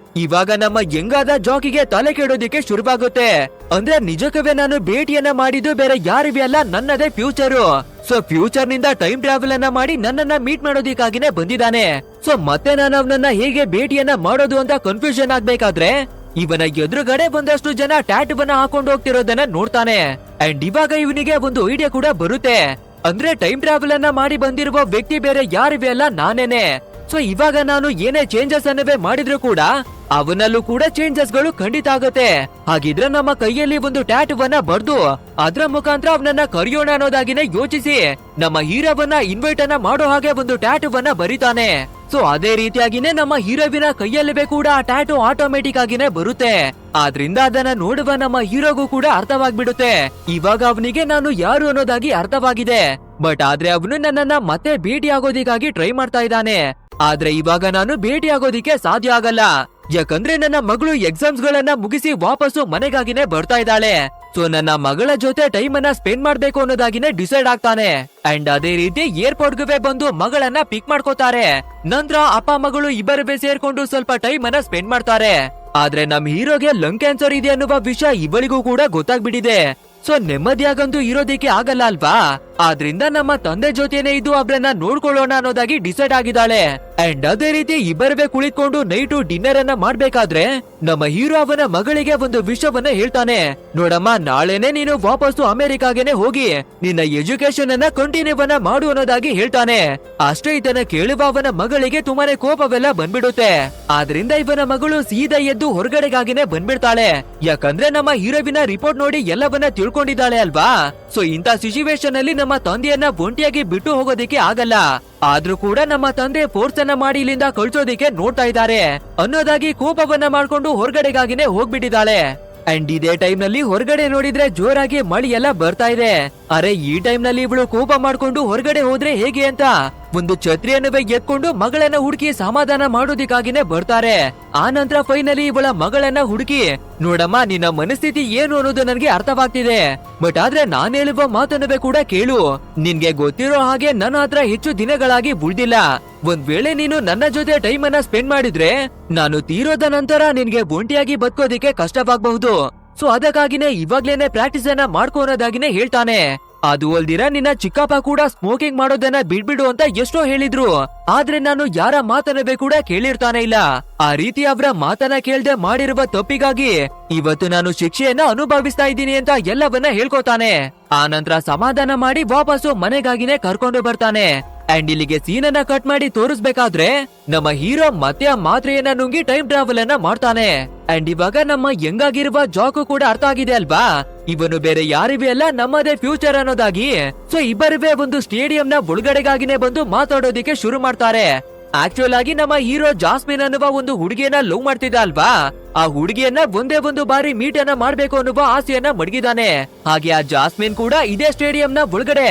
ಇವಾಗ ನಮ್ಮ ಯಂಗಾದ ಜಾಕಿಗೆ ತಲೆ ಕೆಡೋದಿಕ್ಕೆ ಶುರುವಾಗುತ್ತೆ. ಅಂದ್ರೆ ನಿಜಕ್ಕವೇ ನಾನು ಭೇಟಿಯನ್ನ ಮಾಡಿದ್ದು ಬೇರೆ ಯಾರಿವೆ ಅಲ್ಲ, ನನ್ನದೇ ಫ್ಯೂಚರು. ಸೊ ಫ್ಯೂಚರ್ ನಿಂದ ಟೈಮ್ ಟ್ರಾವೆಲ್ ಅನ್ನ ಮಾಡಿ ನನ್ನನ್ನ ಮೀಟ್ ಮಾಡೋದಿಕ್ಕಾಗಿನೇ ಬಂದಿದ್ದಾನೆ. ಸೊ ಮತ್ತೆ ನಾನು ಅವನನ್ನ ಹೇಗೆ ಭೇಟಿಯನ್ನ ಮಾಡೋದು ಅಂತ ಕನ್ಫ್ಯೂಷನ್ ಆಗ್ಬೇಕಾದ್ರೆ ಇವನ ಎದುರುಗಡೆ ಒಂದಷ್ಟು ಜನ ಟ್ಯಾಟೂವನ್ನ ಹಾಕೊಂಡು ಹೋಗ್ತಿರೋದನ್ನ ನೋಡ್ತಾನೆ. ಅಂಡ್ ಇವಾಗ ಇವನಿಗೆ ಒಂದು ಐಡಿಯಾ ಕೂಡ ಬರುತ್ತೆ. ಅಂದ್ರೆ ಟೈಮ್ ಟ್ರಾವೆಲ್ ಅನ್ನ ಮಾಡಿ ಬಂದಿರುವ ವ್ಯಕ್ತಿ ಬೇರೆ ಯಾರಿವೆ ಅಲ್ಲ, ನಾನೇನೆ. ಸೊ ಇವಾಗ ನಾನು ಏನೇ ಚೇಂಜಸ್ ಅನ್ನವೇ ಮಾಡಿದ್ರು ಕೂಡ ಅವನಲ್ಲೂ ಕೂಡ ಚೇಂಜಸ್ ಗಳು ಖಂಡಿತ ಆಗುತ್ತೆ. ಹಾಗಿದ್ರೆ ನಮ್ಮ ಕೈಯಲ್ಲಿ ಒಂದು ಟ್ಯಾಟೂವನ್ನ ಬರ್ದು ಅದ್ರ ಮುಖಾಂತರ ಅವನನ್ನ ಕರೆಯೋಣ ಅನ್ನೋದಾಗಿನೇ ಯೋಚಿಸಿ ನಮ್ಮ ಹೀರೋವನ್ನ ಇನ್ವೈಟ್ ಅನ್ನ ಮಾಡೋ ಹಾಗೆ ಒಂದು ಟ್ಯಾಟೂವನ್ನ ಬರೀತಾನೆ. ಸೊ ಅದೇ ರೀತಿಯಾಗಿನೇ ನಮ್ಮ ಹೀರೋವಿನ ಕೈಯಲ್ಲಿ ಕೂಡ ಆ ಟ್ಯಾಟೂ ಆಟೋಮೆಟಿಕ್ ಆಗಿನೇ ಬರುತ್ತೆ. ಆದ್ರಿಂದ ಅದನ್ನ ನೋಡುವ ನಮ್ಮ ಹೀರೋಗೂ ಕೂಡ ಅರ್ಥವಾಗ್ಬಿಡುತ್ತೆ. ಇವಾಗ ಅವನಿಗೆ ನಾನು ಯಾರು ಅನ್ನೋದಾಗಿ ಅರ್ಥವಾಗಿದೆ. ಬಟ್ ಆದ್ರೆ ಅವನು ನನ್ನನ್ನ ಮತ್ತೆ ಭೇಟಿ ಆಗೋದಿಕ್ಕಾಗಿ ಟ್ರೈ ಮಾಡ್ತಾ ಇದ್ದಾನೆ. ಆದ್ರೆ ಇವಾಗ ನಾನು ಭೇಟಿ ಆಗೋದಿಕ್ಕೆ ಸಾಧ್ಯ ಆಗಲ್ಲ, ಯಾಕಂದ್ರೆ ನನ್ನ ಮಗಳು ಎಕ್ಸಾಮ್ಸ್ ಗಳನ್ನ ಮುಗಿಸಿ ವಾಪಸ್ಸು ಮನೆಗಾಗಿನೇ ಬರ್ತಾ ಇದ್ದಾಳೆ. ಸೊ ನನ್ನ ಮಗಳ ಜೊತೆ ಟೈಮ್ ಅನ್ನ ಸ್ಪೆಂಡ್ ಮಾಡ್ಬೇಕು ಅನ್ನೋದಾಗಿನೇ ಡಿಸೈಡ್ ಆಗ್ತಾನೆ. ಅಂಡ್ ಅದೇ ರೀತಿ ಏರ್ಪೋರ್ಟ್ ಗೆ ಬಂದು ಮಗಳನ್ನ ಪಿಕ್ ಮಾಡ್ಕೋತಾರೆ. ನಂತರ ಅಪ್ಪ ಮಗಳು ಇಬ್ಬರೇ ಸೇರ್ಕೊಂಡು ಸ್ವಲ್ಪ ಟೈಮ್ ಅನ್ನ ಸ್ಪೆಂಡ್ ಮಾಡ್ತಾರೆ. ಆದ್ರೆ ನಮ್ ಹೀರೋಗೆ ಲಂಗ್ ಕ್ಯಾನ್ಸರ್ ಇದೆ ಅನ್ನುವ ವಿಷಯ ಇವಳಿಗೂ ಕೂಡ ಗೊತ್ತಾಗ್ಬಿಟ್ಟಿದೆ. ಸೊ ನೆಮ್ಮದಿಯಾಗಂತೂ ಇರೋದಿಕ್ಕೆ ಆಗಲ್ಲ ಅಲ್ವಾ. ಆದ್ರಿಂದ ನಮ್ಮ ತಂದೆ ಜೊತೆನೆ ಇದ್ದು ಅವ್ರನ್ನ ನೋಡ್ಕೊಳ್ಳೋಣ ಅನ್ನೋದಾಗಿ ಡಿಸೈಡ್ ಆಗಿದ್ದಾಳೆ. ಅಂಡ್ ಅದೇ ರೀತಿ ಇಬ್ಬರವೇ ಕುಳಿತುಕೊಂಡು ನೈಟು ಡಿನ್ನರ್ ಅನ್ನ ಮಾಡ್ಬೇಕಾದ್ರೆ ನಮ್ಮ ಹೀರೋ ಅವನ ಮಗಳಿಗೆ ಒಂದು ವಿಷಯವನ್ನ ಹೇಳ್ತಾನೆ. ನೋಡಮ್ಮ, ನಾಳೆನೆ ನೀನು ವಾಪಸ್ಸು ಅಮೆರಿಕಾಗೆನೆ ಹೋಗಿ ನಿನ್ನ ಎಜುಕೇಶನ್ ಅನ್ನ ಕಂಟಿನ್ಯೂ ಅನ್ನ ಮಾಡು ಅನ್ನೋದಾಗಿ ಹೇಳ್ತಾನೆ. ಅಷ್ಟೇ ಇದನ್ನ ಕೇಳುವ ಅವನ ಮಗಳಿಗೆ ತುಂಬಾನೇ ಕೋಪವೆಲ್ಲ ಬಂದ್ಬಿಡುತ್ತೆ. ಆದ್ರಿಂದ ಇವನ ಮಗಳು ಸೀದಾ ಎದ್ದು ಹೊರಗಡೆಗಾಗಿನೇ ಬಂದ್ಬಿಡ್ತಾಳೆ. ಯಾಕಂದ್ರೆ ನಮ್ಮ ಹೀರೋವಿನ ರಿಪೋರ್ಟ್ ನೋಡಿ ಎಲ್ಲವನ್ನ ತಿಳ್ಕೊಂಡಿದ್ದಾಳೆ ಅಲ್ವಾ. ಸೊ ಇಂಥ ಸಿಚುವೇಶನ್ ಅಲ್ಲಿ ನಮ್ಮ ತಂದೆಯನ್ನ ಒಂಟಿಯಾಗಿ ಬಿಟ್ಟು ಹೋಗೋದಿಕ್ಕೆ ಆಗಲ್ಲ. ಆದ್ರೂ ಕೂಡ ನಮ್ಮ ತಂದೆ ಫೋರ್ಸ್ ಅನ್ನ ಮಾಡಿ ಇಲ್ಲಿಂದ ಕಳ್ಸೋದಿಕ್ಕೆ ನೋಡ್ತಾ ಇದ್ದಾರೆ ಅನ್ನೋದಾಗಿ ಕೋಪವನ್ನ ಮಾಡ್ಕೊಂಡು ಹೊರಗಡೆಗಾಗಿನೇ ಹೋಗ್ಬಿಟ್ಟಿದ್ದಾಳೆ. ಅಂಡ್ ಇದೇ ಟೈಮ್ ನಲ್ಲಿ ಹೊರಗಡೆ ನೋಡಿದ್ರೆ ಜೋರಾಗಿ ಮಳೆ ಎಲ್ಲ ಬರ್ತಾ ಇದೆ. ಅರೆ ಈ ಟೈಮ್ ನಲ್ಲಿ ಇವಳು ಕೋಪ ಮಾಡ್ಕೊಂಡು ಹೊರಗಡೆ ಹೋದ್ರೆ ಹೇಗೆ ಅಂತ ಒಂದು ಛತ್ರಿಯನ್ನು ಎತ್ಕೊಂಡು ಮಗಳನ್ನ ಹುಡುಕಿ ಸಮಾಧಾನ ಮಾಡೋದಿಕ್ಕಾಗಿನೇ ಬರ್ತಾರೆ. ಆ ನಂತರ ಫೈನಲಿ ಇವಳ ಮಗಳನ್ನ ಹುಡುಕಿ, ನೋಡಮ್ಮ, ನಿನ್ನ ಮನಸ್ಥಿತಿ ಏನು ಅನ್ನೋದು ನನಗೆ ಅರ್ಥವಾಗ್ತಿದೆ. ಬಟ್ ಆದ್ರೆ ನಾನ್ ಹೇಳುವ ಮಾತನ್ನವೇ ಕೂಡ ಕೇಳು. ನಿನ್ಗೆ ಗೊತ್ತಿರೋ ಹಾಗೆ ನನ್ನ ಹತ್ರ ಹೆಚ್ಚು ದಿನಗಳಾಗಿ ಉಳ್ದಿಲ್ಲ. ಒಂದ್ ವೇಳೆ ನೀನು ನನ್ನ ಜೊತೆ ಟೈಮ್ ಅನ್ನ ಸ್ಪೆಂಡ್ ಮಾಡಿದ್ರೆ ನಾನು ತೀರೋದ ನಂತರ ನಿನ್ಗೆ ಒಂಟಿಯಾಗಿ ಬದುಕೋದಿಕ್ಕೆ ಕಷ್ಟವಾಗಬಹುದು. ಸೊ ಅದಕ್ಕಾಗಿನೇ ಇವಾಗ್ಲೇನೆ ಪ್ರಾಕ್ಟೀಸ್ ಅನ್ನ ಮಾಡ್ಕೊಳೋದಾಗಿನೇ ಹೇಳ್ತಾನೆ. ಅದು ಅಲ್ದಿರ ನಿನ್ನ ಚಿಕ್ಕಪ್ಪ ಕೂಡ ಸ್ಮೋಕಿಂಗ್ ಮಾಡೋದನ್ನ ಬಿಡ್ಬಿಡು ಅಂತ ಎಷ್ಟೋ ಹೇಳಿದ್ರು. ಆದ್ರೆ ನಾನು ಯಾರ ಮಾತನ್ನವೇ ಕೂಡ ಕೇಳಿರ್ತಾನೆ ಇಲ್ಲ. ಆ ರೀತಿ ಅವರ ಮಾತನ್ನ ಕೇಳ್ದೆ ಮಾಡಿರುವ ತಪ್ಪಿಗಾಗಿ ಇವತ್ತು ನಾನು ಶಿಕ್ಷೆಯನ್ನ ಅನುಭವಿಸ್ತಾ ಇದ್ದೀನಿ ಅಂತ ಎಲ್ಲವನ್ನ ಹೇಳ್ಕೊತಾನೆ. ಆ ನಂತರ ಸಮಾಧಾನ ಮಾಡಿ ವಾಪಸ್ಸು ಮನೆಗಾಗಿನೇ ಕರ್ಕೊಂಡು ಬರ್ತಾನೆ. ಅಂಡ್ ಇಲ್ಲಿಗೆ ಸೀನನ್ನ ಕಟ್ ಮಾಡಿ ತೋರಿಸ್ಬೇಕಾದ್ರೆ ನಮ್ಮ ಹೀರೋ ಮತ್ತೆ ಆ ಮಾತ್ರೆಯನ್ನ ನುಂಗಿ ಟೈಮ್ ಟ್ರಾವೆಲ್ ಅನ್ನ ಮಾಡ್ತಾನೆ. ಅಂಡ್ ಇವಾಗ ನಮ್ಮ ಯಂಗಾಗಿರುವ ಜಾಕು ಕೂಡ ಅರ್ಥ ಆಗಿದೆ ಅಲ್ವಾ, ಇವನು ಬೇರೆ ಯಾರಿವೆ ಅಲ್ಲ ನಮ್ಮದೇ ಫ್ಯೂಚರ್ ಅನ್ನೋದಾಗಿ. ಸೊ ಇಬ್ಬರಿವೆ ಒಂದು ಸ್ಟೇಡಿಯಂ ನ ಒಳಗಡೆಗಾಗಿನೇ ಬಂದು ಮಾತಾಡೋದಿಕ್ಕೆ ಶುರು ಮಾಡ್ತಾರೆ. ಆಕ್ಚುಲ್ ಆಗಿ ನಮ್ಮ ಹೀರೋ ಜಾಸ್ಮಿನ್ ಅನ್ನುವ ಒಂದು ಹುಡುಗಿಯನ್ನ ಲವ್ ಮಾಡ್ತಿದ್ದ ಅಲ್ವಾ, ಆ ಹುಡುಗಿಯನ್ನ ಒಂದೇ ಒಂದು ಬಾರಿ ಮೀಟ್ ಅನ್ನ ಮಾಡ್ಬೇಕು ಅನ್ನುವ ಆಸೆಯನ್ನ ಮಡಗಿದಾನೆ. ಹಾಗೆ ಆ ಜಾಸ್ಮಿನ್ ಕೂಡ ಇದೇ ಸ್ಟೇಡಿಯಂ ನ ಒಳಗಡೆ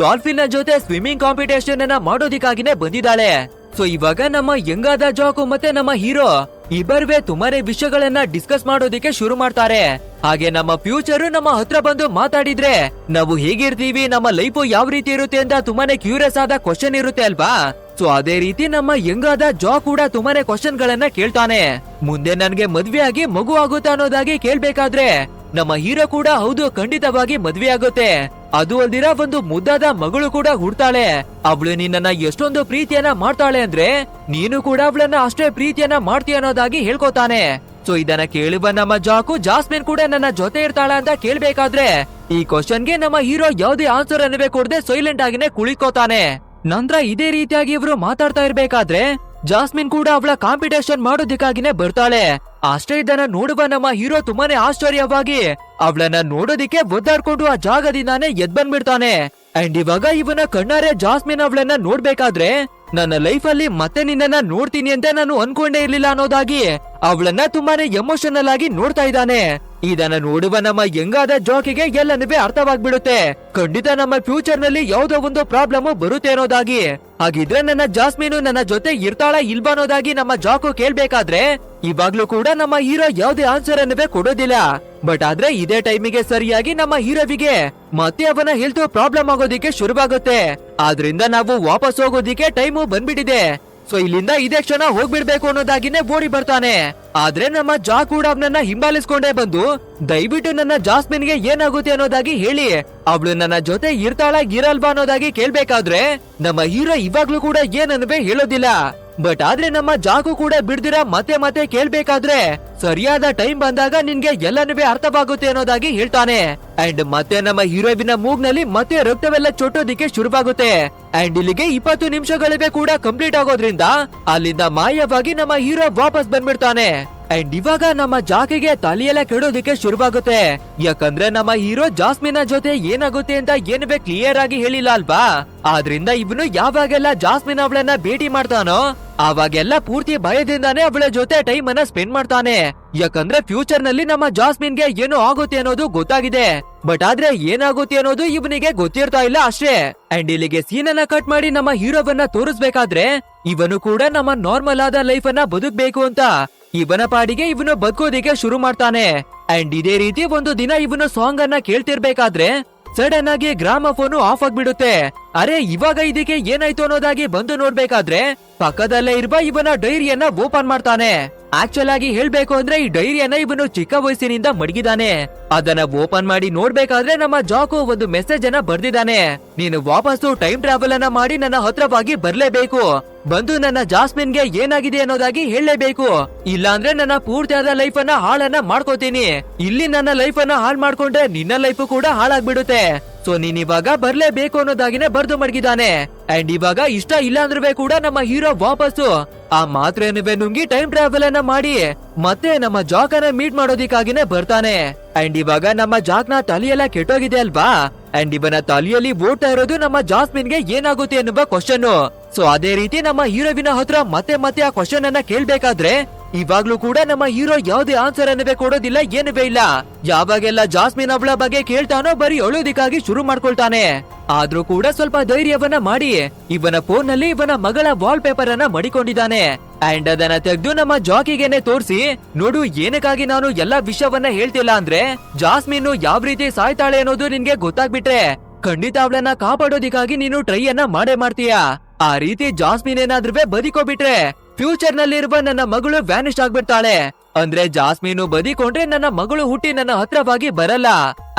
ಡಾಲ್ಫಿನ್ ನ ಜೊತೆ ಸ್ವಿಮ್ಮಿಂಗ್ ಕಾಂಪಿಟೇಷನ್ ಅನ್ನ ಮಾಡೋದಿಕ್ಕಾಗಿನೇ ಬಂದಿದ್ದಾಳೆ. ಸೊ ಇವಾಗ ನಮ್ಮ ಯಂಗಾದ ಜಾಕು ಮತ್ತೆ ನಮ್ಮ ಹೀರೋ ಇಬ್ಬರುವೆ ತುಂಬಾನೇ ವಿಷಯಗಳನ್ನ ಡಿಸ್ಕಸ್ ಮಾಡೋದಿಕ್ಕೆ ಶುರು ಮಾಡ್ತಾರೆ. ಹಾಗೆ ನಮ್ಮ ಫ್ಯೂಚರ್ ನಮ್ಮ ಹತ್ರ ಬಂದು ಮಾತಾಡಿದ್ರೆ ನಾವು ಹೇಗಿರ್ತೀವಿ, ನಮ್ಮ ಲೈಫ್ ಯಾವ ರೀತಿ ಇರುತ್ತೆ ಅಂತ ತುಂಬಾನೇ ಕ್ಯೂರಿಯಸ್ ಆದ ಕ್ವಶನ್ ಇರುತ್ತೆ ಅಲ್ವಾ. ಸೊ ಅದೇ ರೀತಿ ನಮ್ಮ ಯಂಗಾದ ಜಾ ಕೂಡ ತುಂಬಾನೇ ಕ್ವಶನ್ ಗಳನ್ನ ಕೇಳ್ತಾನೆ. ಮುಂದೆ ನನ್ಗೆ ಮದ್ವೆ ಆಗಿ ಮಗು ಆಗುತ್ತಾ ಅನ್ನೋದಾಗಿ ಕೇಳ್ಬೇಕಾದ್ರೆ ನಮ್ಮ ಹೀರೋ ಕೂಡ ಹೌದು ಖಂಡಿತವಾಗಿ ಮದ್ವೆ ಆಗುತ್ತೆ, ಅದು ಅಲ್ದಿರ ಒಂದು ಮುದ್ದಾದ ಮಗಳು ಕೂಡ ಹುಡ್ತಾಳೆ. ಅವಳು ನಿನ್ನನ್ನ ಎಷ್ಟೊಂದು ಪ್ರೀತಿಯನ್ನ ಮಾಡ್ತಾಳೆ ಅಂದ್ರೆ ನೀನು ಕೂಡ ಅವಳನ್ನ ಅಷ್ಟೇ ಪ್ರೀತಿಯನ್ನ ಮಾಡ್ತೀಯ ಅನ್ನೋದಾಗಿ ಹೇಳ್ಕೊತಾನೆ. ಸೊ ಇದನ್ನ ಕೇಳುವ ನಮ್ಮ ಜಾಕು ಜಾಸ್ಮಿನ್ ಕೂಡ ನನ್ನ ಜೊತೆ ಇರ್ತಾಳ ಅಂತ ಕೇಳ್ಬೇಕಾದ್ರೆ ಈ ಕ್ವಶನ್ಗೆ ನಮ್ಮ ಹೀರೋ ಯಾವುದೇ ಆನ್ಸರ್ ಅನ್ನವೇ ಕೊಡದೆ ಸೈಲೆಂಟ್ ಆಗಿನೇ ಕುಳಿಕೋತಾನೆ. ನಂತರ ಇದೇ ರೀತಿಯಾಗಿ ಇವರು ಮಾತಾಡ್ತಾ ಇರ್ಬೇಕಾದ್ರೆ ಜಾಸ್ಮಿನ್ ಕೂಡ ಅವಳ ಕಾಂಪಿಟೇಷನ್ ಮಾಡೋದಿಕ್ಕಾಗಿನೇ ಬರ್ತಾಳೆ. ಅಷ್ಟೇ ಇದನ್ನ ನೋಡುವ ನಮ್ಮ ಹೀರೋ ತುಂಬಾನೇ ಆಶ್ಚರ್ಯವಾಗಿ ಅವಳನ್ನ ನೋಡೋದಿಕ್ಕೆ ಒದ್ದಾಡ್ಕೊಂಡು ಆ ಜಾಗದಿಂದಾನೇ ಎದ್ ಬಂದ್ಬಿಡ್ತಾನೆ. ಅಂಡ್ ಇವಾಗ ಇವನ ಕಣ್ಣಾರೆ ಜಾಸ್ಮಿನ್ ಅವಳನ್ನ ನೋಡ್ಬೇಕಾದ್ರೆ ನನ್ನ ಲೈಫ್ ಅಲ್ಲಿ ಮತ್ತೆ ನಿನ್ನನ್ನ ನೋಡ್ತೀನಿ ಅಂತ ನಾನು ಅನ್ಕೊಂಡೇ ಇರ್ಲಿಲ್ಲ ಅನ್ನೋದಾಗಿ ಅವಳನ್ನ ತುಂಬಾನೇ ಎಮೋಷನಲ್ ಆಗಿ ನೋಡ್ತಾ ಇದ್ದಾನೆ. ಇದನ್ನ ನೋಡುವ ನಮ್ಮ ಯಂಗಾದ ಜಾಕಿಗೆ ಎಲ್ಲನೂ ಅರ್ಥವಾಗ್ಬಿಡುತ್ತೆ, ಖಂಡಿತ ನಮ್ಮ ಫ್ಯೂಚರ್ ನಲ್ಲಿ ಯಾವುದೋ ಒಂದು ಪ್ರಾಬ್ಲಮ್ ಬರುತ್ತೆ ಅನ್ನೋದಾಗಿ. ಹಾಗಿದ್ರೆ ನನ್ನ ಜಾಸ್ಮಿನು ನನ್ನ ಜೊತೆ ಇರ್ತಾಳ ಇಲ್ವಾ ಅನ್ನೋದಾಗಿ ನಮ್ಮ ಜಾಕು ಕೇಳ್ಬೇಕಾದ್ರೆ ಇವಾಗ್ಲೂ ಕೂಡ ನಮ್ಮ ಹೀರೋ ಯಾವುದೇ ಆನ್ಸರ್ ಅನ್ನವೇ ಕೊಡೋದಿಲ್ಲ. ಬಟ್ ಆದ್ರೆ ಇದೇ ಟೈಮಿಗೆ ಸರಿಯಾಗಿ ನಮ್ಮ ಹೀರೋವಿಗೆ ಮತ್ತೆ ಅವನ ಹೆಲ್ತ್ ಪ್ರಾಬ್ಲಮ್ ಆಗೋದಿಕ್ಕೆ ಶುರುವಾಗುತ್ತೆ. ಆದ್ರಿಂದ ನಾವು ವಾಪಸ್ ಹೋಗೋದಿಕ್ಕೆ ಟೈಮು ಬಂದ್ಬಿಟ್ಟಿದೆ. ಸೊ ಇಲ್ಲಿಂದ ಇದೇ ಕ್ಷಣ ಹೋಗ್ಬಿಡ್ಬೇಕು ಅನ್ನೋದಾಗಿನೇ ಓಡಿ ಬರ್ತಾನೆ. ಆದ್ರೆ ನಮ್ಮ ಜಾ ಕೂಡ ಅವನನ್ನ ಹಿಂಬಾಲಿಸ್ಕೊಂಡೇ ಬಂದು ದಯವಿಟ್ಟು ನನ್ನ ಜಾಸ್ಮಿನ್ಗೆ ಏನಾಗುತ್ತೆ ಅನ್ನೋದಾಗಿ ಹೇಳಿ ಅವಳು ನನ್ನ ಜೊತೆ ಇರ್ತಾಳ ಇರಲ್ವಾ ಅನ್ನೋದಾಗಿ ಕೇಳ್ಬೇಕಾದ್ರೆ ನಮ್ಮ ಹೀರೋ ಇವಾಗ್ಲೂ ಕೂಡ ಏನನ್ನುವೆ ಹೇಳೋದಿಲ್ಲ. ಬಟ್ ಆದ್ರೆ ನಮ್ಮ ಜಾಕು ಕೂಡ ಬಿಡ್ದಿರ ಮತ್ತೆ ಮತ್ತೆ ಕೇಳ್ಬೇಕಾದ್ರೆ ಸರಿಯಾದ ಟೈಮ್ ಬಂದಾಗ ನಿನ್ಗೆ ಎಲ್ಲನೂ ಅರ್ಥವಾಗುತ್ತೆ ಅನ್ನೋದಾಗಿ ಹೇಳ್ತಾನೆ. ಅಂಡ್ ಮತ್ತೆ ನಮ್ಮ ಹೀರೋವಿನ ಮೂಗ್ನಲ್ಲಿ ಮತ್ತೆ ರಕ್ತವೆಲ್ಲ ಚೊಟ್ಟೋದಿಕ್ಕೆ ಶುರುವಾಗುತ್ತೆ. ಅಂಡ್ ಇಲ್ಲಿಗೆ 20 ನಿಮಿಷಗಳಿವೆ ಕೂಡ ಕಂಪ್ಲೀಟ್ ಆಗೋದ್ರಿಂದ ಅಲ್ಲಿಂದ ಮಾಯವಾಗಿ ನಮ್ಮ ಹೀರೋ ವಾಪಸ್ ಬಂದ್ಬಿಡ್ತಾನೆ. ಅಂಡ್ ಇವಾಗ ನಮ್ಮ ಜಾಕಿಗೆ ತಲೆಯೆಲ್ಲ ಕೆಡೋದಿಕ್ಕೆ ಶುರುವಾಗುತ್ತೆ, ಯಾಕಂದ್ರೆ ನಮ್ಮ ಹೀರೋ ಜಾಸ್ಮಿನ ಜೊತೆ ಏನಾಗುತ್ತೆ ಅಂತ ಏನುವೆ ಕ್ಲಿಯರ್ ಆಗಿ ಹೇಳಿಲ್ಲ ಅಲ್ವಾ. ಆದ್ರಿಂದ ಇವನು ಯಾವಾಗೆಲ್ಲ ಜಾಸ್ಮಿನ್ ಅವಳನ್ನ ಭೇಟಿ ಮಾಡ್ತಾನೋ ಅವಾಗೆಲ್ಲ ಪೂರ್ತಿ ಭಯದಿಂದಾನೇ ಅವಳ ಜೊತೆ ಟೈಮ್ ಅನ್ನ ಸ್ಪೆಂಡ್ ಮಾಡ್ತಾನೆ. ಯಾಕಂದ್ರೆ ಫ್ಯೂಚರ್ ನಲ್ಲಿ ನಮ್ಮ ಜಾಸ್ಮಿನ್ಗೆ ಏನು ಆಗುತ್ತೆ ಅನ್ನೋದು ಗೊತ್ತಾಗಿದೆ, ಬಟ್ ಆದ್ರೆ ಏನಾಗುತ್ತೆ ಅನ್ನೋದು ಇವನಿಗೆ ಗೊತ್ತಿರ್ತಾ ಇಲ್ಲ ಅಷ್ಟೇ. ಅಂಡ್ ಇಲ್ಲಿಗೆ ಸೀನ್ ಅನ್ನ ಕಟ್ ಮಾಡಿ ನಮ್ಮ ಹೀರೋವನ್ನ ತೋರಿಸ್ಬೇಕಾದ್ರೆ ಇವನು ಕೂಡ ನಮ್ಮ ನಾರ್ಮಲ್ ಆದ ಲೈಫ್ ಅನ್ನ ಬದುಕ್ಬೇಕು ಅಂತ ಇವನ ಪಾಡಿಗೆ ಇವನು ಬದುಕೋದಿಕ್ಕೆ ಶುರು ಮಾಡ್ತಾನೆ. ಅಂಡ್ ಇದೇ ರೀತಿ ಒಂದು ದಿನ ಇವನು ಸಾಂಗ್ ಅನ್ನ ಕೇಳ್ತಿರ್ಬೇಕಾದ್ರೆ ಸಡನ್ ಆಗಿ ಗ್ರಾಮಫೋನ್ ಆಫ್ ಆಗ್ಬಿಡುತ್ತೆ. ಅರೆ ಇವಾಗ ಇದಕ್ಕೆ ಏನಾಯ್ತು ಅನ್ನೋದಾಗಿ ಬಂದು ನೋಡ್ಬೇಕಾದ್ರೆ ಪಕ್ಕದಲ್ಲೇ ಇರುವ ಇವನ ಡೈರಿಯನ್ನ ಓಪನ್ ಮಾಡ್ತಾನೆ. ಆಕ್ಚುಲ್ ಆಗಿ ಹೇಳ್ಬೇಕು ಅಂದ್ರೆ ಈ ಡೈರಿಯನ್ನ ಇವನು ಚಿಕ್ಕ ವಯಸ್ಸಿನಿಂದ ಮಡಗಿದಾನೆ. ಅದನ್ನ ಓಪನ್ ಮಾಡಿ ನೋಡ್ಬೇಕಾದ್ರೆ ನಮ್ಮ ಜಾಕು ಒಂದು ಮೆಸೇಜ್ ಅನ್ನ ಬರ್ದಿದ್ದಾನೆ. ನೀನು ವಾಪಸ್ಸು ಟೈಮ್ ಟ್ರಾವೆಲ್ ಅನ್ನ ಮಾಡಿ ನನ್ನ ಹತ್ರವಾಗಿ ಬರ್ಲೇಬೇಕು, ಬಂದು ನನ್ನ ಜಾಸ್ಮಿನ್ಗೆ ಏನಾಗಿದೆ ಅನ್ನೋದಾಗಿ ಹೇಳಲೇಬೇಕು, ಇಲ್ಲಾಂದ್ರೆ ನನ್ನ ಪೂರ್ತಿಯಾದ ಲೈಫ್ ಅನ್ನ ಹಾಳನ್ನ ಮಾಡ್ಕೋತೀನಿ. ಇಲ್ಲಿ ನನ್ನ ಲೈಫ್ ಅನ್ನ ಹಾಳ್ ಮಾಡ್ಕೊಂಡ್ರೆ ನಿನ್ನ ಲೈಫ್ ಕೂಡ ಹಾಳಾಗ್ಬಿಡುತ್ತೆ. ಸೊ ನೀನ್ ಇವಾಗ ಬರ್ಲೇಬೇಕು ಅನ್ನೋದಾಗಿನೇ ಬರ್ದು ಮಡಗಿದಾನೆ. ಅಂಡ್ ಇವಾಗ ಇಷ್ಟ ಇಲ್ಲ ಅಂದ್ರೂ ಕೂಡ ನಮ್ಮ ಹೀರೋ ವಾಪಸ್ಸು ಆ ಮಾತ್ರೆಯನ್ನುವೆ ನುಂಗಿ ಟೈಮ್ ಟ್ರಾವೆಲ್ ಅನ್ನ ಮಾಡಿ ಮತ್ತೆ ನಮ್ಮ ಜಾಕನ ಮೀಟ್ ಮಾಡೋದಿಕ್ಕಾಗಿನೇ ಬರ್ತಾನೆ. ಅಂಡ್ ಇವಾಗ ನಮ್ಮ ಜಾಕ್ನ ತಲೆಯೆಲ್ಲ ಕೆಟ್ಟೋಗಿದೆ ಅಲ್ವಾ. ಅಂಡ್ ಇವನ ತಲೆಯಲ್ಲಿ ಓಡ್ತಾ ಇರೋದು ನಮ್ಮ ಜಾಸ್ಮಿನ್ಗೆ ಏನಾಗುತ್ತೆ ಅನ್ನುವ ಕ್ವಶನ್. ಸೊ ಅದೇ ರೀತಿ ನಮ್ಮ ಹೀರೋವಿನ ಹತ್ರ ಮತ್ತೆ ಮತ್ತೆ ಆ ಕ್ವಶನ್ ಅನ್ನ ಕೇಳ್ಬೇಕಾದ್ರೆ ಇವಾಗ್ಲೂ ಕೂಡ ನಮ್ಮ ಹೀರೋ ಯಾವುದೇ ಆನ್ಸರ್ ಅನ್ನವೇ ಕೊಡೋದಿಲ್ಲ, ಏನುವೇ ಇಲ್ಲ. ಯಾವಾಗೆಲ್ಲ ಜಾಸ್ಮಿನ್ ಅವಳ ಬಗ್ಗೆ ಕೇಳ್ತಾನೋ ಬರೀ ಅಳೋದಿಕ್ಕಾಗಿ ಶುರು ಮಾಡ್ಕೊಳ್ತಾನೆ. ಆದ್ರೂ ಕೂಡ ಸ್ವಲ್ಪ ಧೈರ್ಯವನ್ನ ಮಾಡಿ ಇವನ ಫೋನ್ ನಲ್ಲಿ ಇವನ ಮಗಳ ವಾಲ್ ಪೇಪರ್ ಅನ್ನ ಮಡಿಕೊಂಡಿದ್ದಾನೆ. ಅಂಡ್ ಅದನ್ನ ತೆಗೆದು ನಮ್ಮ ಜಾಕಿಗೆನೆ ತೋರಿಸಿ, ನೋಡು ಏನಕ್ಕಾಗಿ ನಾನು ಎಲ್ಲಾ ವಿಷಯವನ್ನ ಹೇಳ್ತಿಲ್ಲ ಅಂದ್ರೆ ಜಾಸ್ಮಿನ್ ಯಾವ ರೀತಿ ಸಾಯ್ತಾಳೆ ಅನ್ನೋದು ನಿನ್ಗೆ ಗೊತ್ತಾಗ್ಬಿಟ್ರೆ ಖಂಡಿತ ಅವಳನ್ನ ಕಾಪಾಡೋದಿಕ್ಕಾಗಿ ನೀನು ಟ್ರೈ ಅನ್ನ ಮಾಡೇ ಮಾಡ್ತೀಯ. ಆ ರೀತಿ ಜಾಸ್ಮಿನ್ ಏನಾದ್ರೂ ಬದುಕೋಬಿಟ್ರೆ ಫ್ಯೂಚರ್ ನಲ್ಲಿರುವ ನನ್ನ ಮಗಳು ವ್ಯಾನಿಶ್ ಆಗ್ಬಿಡ್ತಾಳೆ. ಅಂದ್ರೆ ಜಾಸ್ಮೀನು ಬದಿಕೊಂಡ್ರೆ ನನ್ನ ಮಗಳು ಹುಟ್ಟಿ ನನ್ನ ಹತ್ರವಾಗಿ ಬರಲ್ಲ.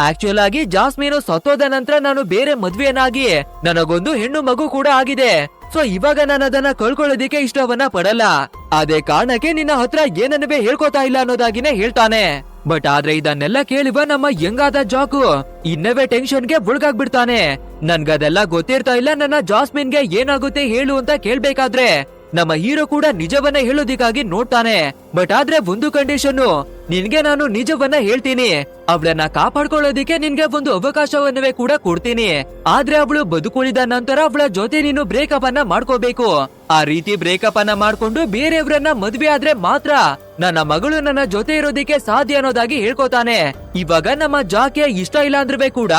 ಆಕ್ಚುಲ್ ಆಗಿ ಜಾಸ್ಮೀನು ಸತ್ತೋದ ನಂತರ ನಾನು ಬೇರೆ ಮದ್ವೆಯನ್ನಾಗಿ ನನಗೊಂದು ಹೆಣ್ಣು ಮಗು ಕೂಡ ಆಗಿದೆ. ಸೊ ಇವಾಗ ನಾನು ಅದನ್ನ ಕಳ್ಕೊಳ್ಳೋದಿಕ್ಕೆ ಇಷ್ಟವನ್ನ ಪಡಲ್ಲ. ಅದೇ ಕಾರಣಕ್ಕೆ ನಿನ್ನ ಹತ್ರ ಏನನ್ನವೇ ಹೇಳ್ಕೊತಾ ಇಲ್ಲ ಅನ್ನೋದಾಗಿನೇ ಹೇಳ್ತಾನೆ. ಬಟ್ ಆದ್ರೆ ಇದನ್ನೆಲ್ಲ ಕೇಳುವ ನಮ್ಮ ಯಂಗಾದ ಜಾಕು ಇನ್ನವೇ ಟೆನ್ಷನ್ಗೆ ಒಳಗಾಗ್ಬಿಡ್ತಾನೆ. ನನ್ಗದೆಲ್ಲ ಗೊತ್ತಿರ್ತಾ ಇಲ್ಲ, ನನ್ನ ಜಾಸ್ಮಿನ್ಗೆ ಏನಾಗುತ್ತೆ ಹೇಳು ಅಂತ ಕೇಳ್ಬೇಕಾದ್ರೆ ನಮ್ಮ ಹೀರೋ ಕೂಡ ನಿಜವನ್ನ ಹೇಳೋದಿಕ್ಕಾಗಿ ನೋಡ್ತಾನೆ. ಬಟ್ ಆದ್ರೆ ಒಂದು ಕಂಡೀಷನ್ನು, ನಿನ್ಗೆ ನಾನು ನಿಜವನ್ನ ಹೇಳ್ತೀನಿ, ಅವಳನ್ನ ಕಾಪಾಡ್ಕೊಳ್ಳೋದಿಕ್ಕೆ ನಿನ್ಗೆ ಒಂದು ಅವಕಾಶವನ್ನವೇ ಕೂಡ ಕೊಡ್ತೀನಿ. ಆದ್ರೆ ಅವಳು ಬದುಕುಳಿದ ನಂತರ ಅವಳ ಜೊತೆ ನೀನು ಬ್ರೇಕಪ್ ಅನ್ನ ಮಾಡ್ಕೋಬೇಕು. ಆ ರೀತಿ ಬ್ರೇಕಪ್ ಅನ್ನ ಮಾಡ್ಕೊಂಡು ಬೇರೆಯವ್ರನ್ನ ಮದ್ವೆ ಆದ್ರೆ ಮಾತ್ರ ನನ್ನ ಮಗಳು ನನ್ನ ಜೊತೆ ಇರೋದಿಕ್ಕೆ ಸಾಧ್ಯ ಅನ್ನೋದಾಗಿ ಹೇಳ್ಕೊತಾನೆ. ಇವಾಗ ನಮ್ಮ ಜಾಕೆ ಇಷ್ಟ ಇಲ್ಲ ಅಂದ್ರೂ ಕೂಡ